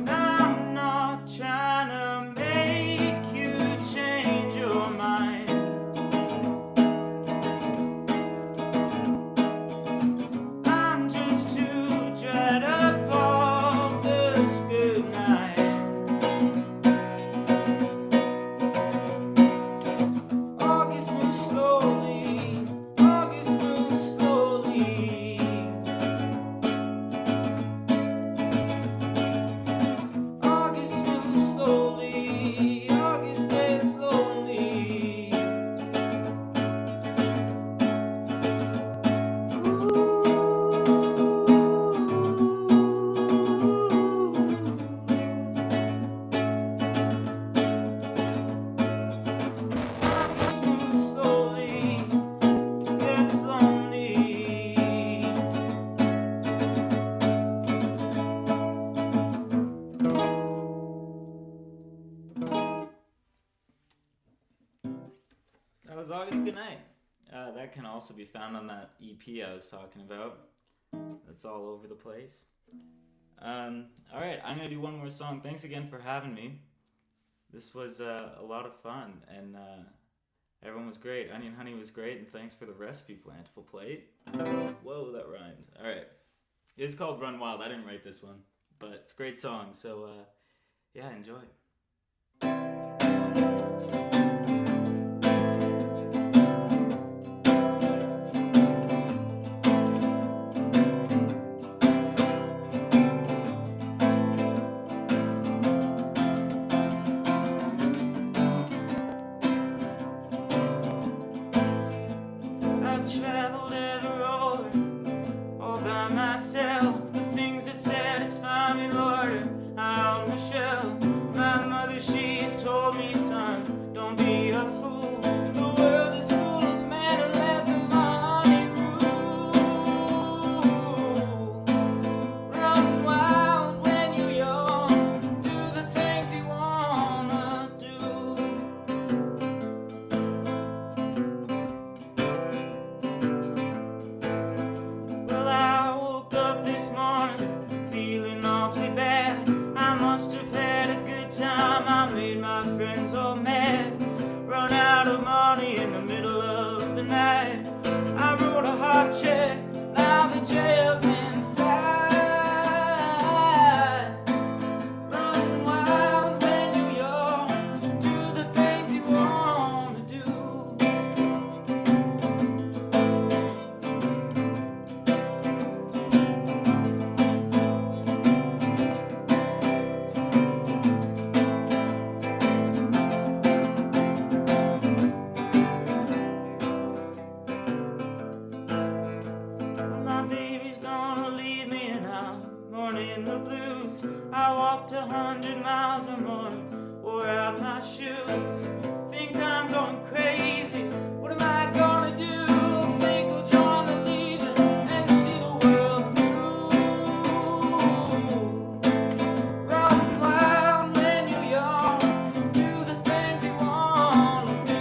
I'm not trying to make you change your mind. I'm just too dried up all this good night. August moves slowly, August moves slowly. August moves slowly, August gets lonely. August moves slowly, gets lonely. That was August Goodnight. That can also be found on that EP I was talking about. That's all over the place. Alright, I'm going to do one more song. Thanks again for having me. This was a lot of fun, and everyone was great. Onion Honey was great, and thanks for the recipe Plentiful Plate. Whoa, that rhymed. Alright. It's called Run Wild. I didn't write this one, but it's a great song, so yeah, enjoy. I've traveled every road, all by myself. The things that satisfy me, Lord, are high on the shelf. My mother, she's told me, son, don't be a fool. The world is full of men who let the money rule. Run wild when you're young, do the things you wanna do. Well, I woke up this morning feeling awfully bad. I must have had a good time. I made my friends all mad. Run out of money in the middle of the night. I wrote a hot check. Now the jail's inside. Run wild when you're young. Do the things you wanna do. My baby's gonna leave me and I'm mourning the blues. I walked 100 miles or more, wore out my shoes. Think I'm going crazy, what am I gonna do? Think I'll join the Legion and see the world through. Run wild when you're young, do the things you wanna do.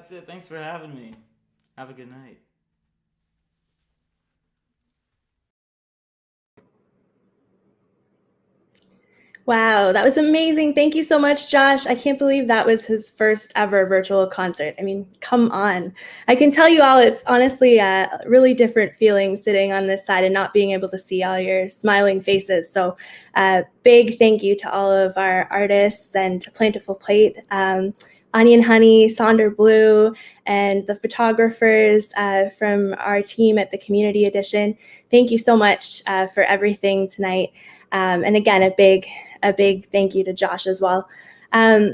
that's it. Thanks for having me. Have a good night. Wow, that was amazing. Thank you so much, Josh. I can't believe that was his first ever virtual concert. I mean, come on. I can tell you all, it's honestly a really different feeling sitting on this side and not being able to see all your smiling faces. So big thank you to all of our artists and to Plentiful Plate, Onion Honey, Sonder Blue, and the photographers from our team at the Community Edition. Thank you so much for everything tonight. And again, a big thank you to Josh as well.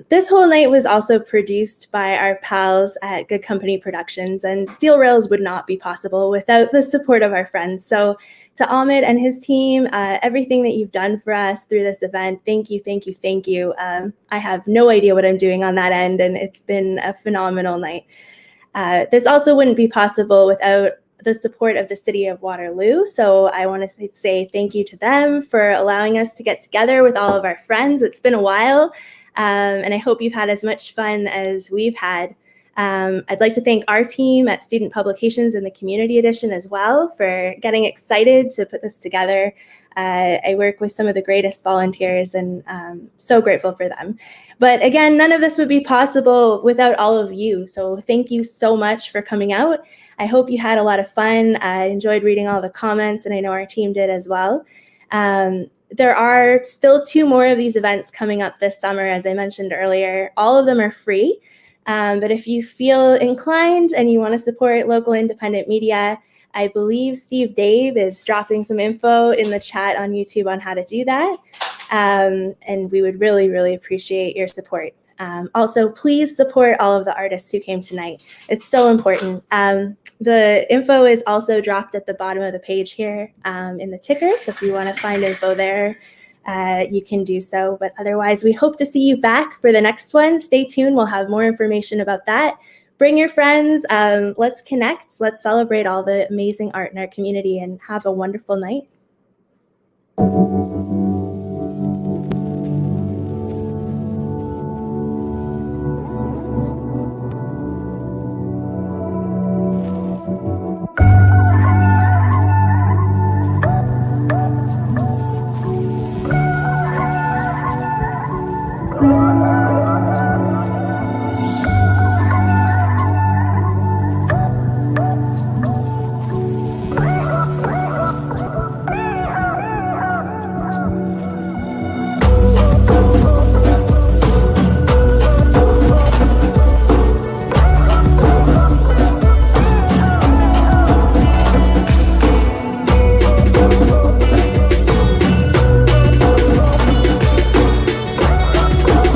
This whole night was also produced by our pals at Good Company Productions, and Steel Rails would not be possible without the support of our friends. So to Ahmed and his team, everything that you've done for us through this event, thank you, thank you, thank you. I have no idea what I'm doing on that end, and it's been a phenomenal night. This also wouldn't be possible without the support of the City of Waterloo. So I want to say thank you to them for allowing us to get together with all of our friends. It's been a while, and I hope you've had as much fun as we've had. I'd like to thank our team at Student Publications and the Community Edition as well for getting excited to put this together. I work with some of the greatest volunteers and so grateful for them. But again, none of this would be possible without all of you. So thank you so much for coming out. I hope you had a lot of fun. I enjoyed reading all the comments, and I know our team did as well. There are still 2 more of these events coming up this summer, as I mentioned earlier. All of them are free. But if you feel inclined and you want to support local independent media, I believe Steve Dave is dropping some info in the chat on YouTube on how to do that. And we would really, really appreciate your support. Also, please support all of the artists who came tonight. It's so important. The info is also dropped at the bottom of the page here in the ticker. So if you want to find info there, you can do so. But otherwise, we hope to see you back for the next one. Stay tuned. We'll have more information about that. Bring your friends. Let's connect. Let's celebrate all the amazing art in our community and have a wonderful night.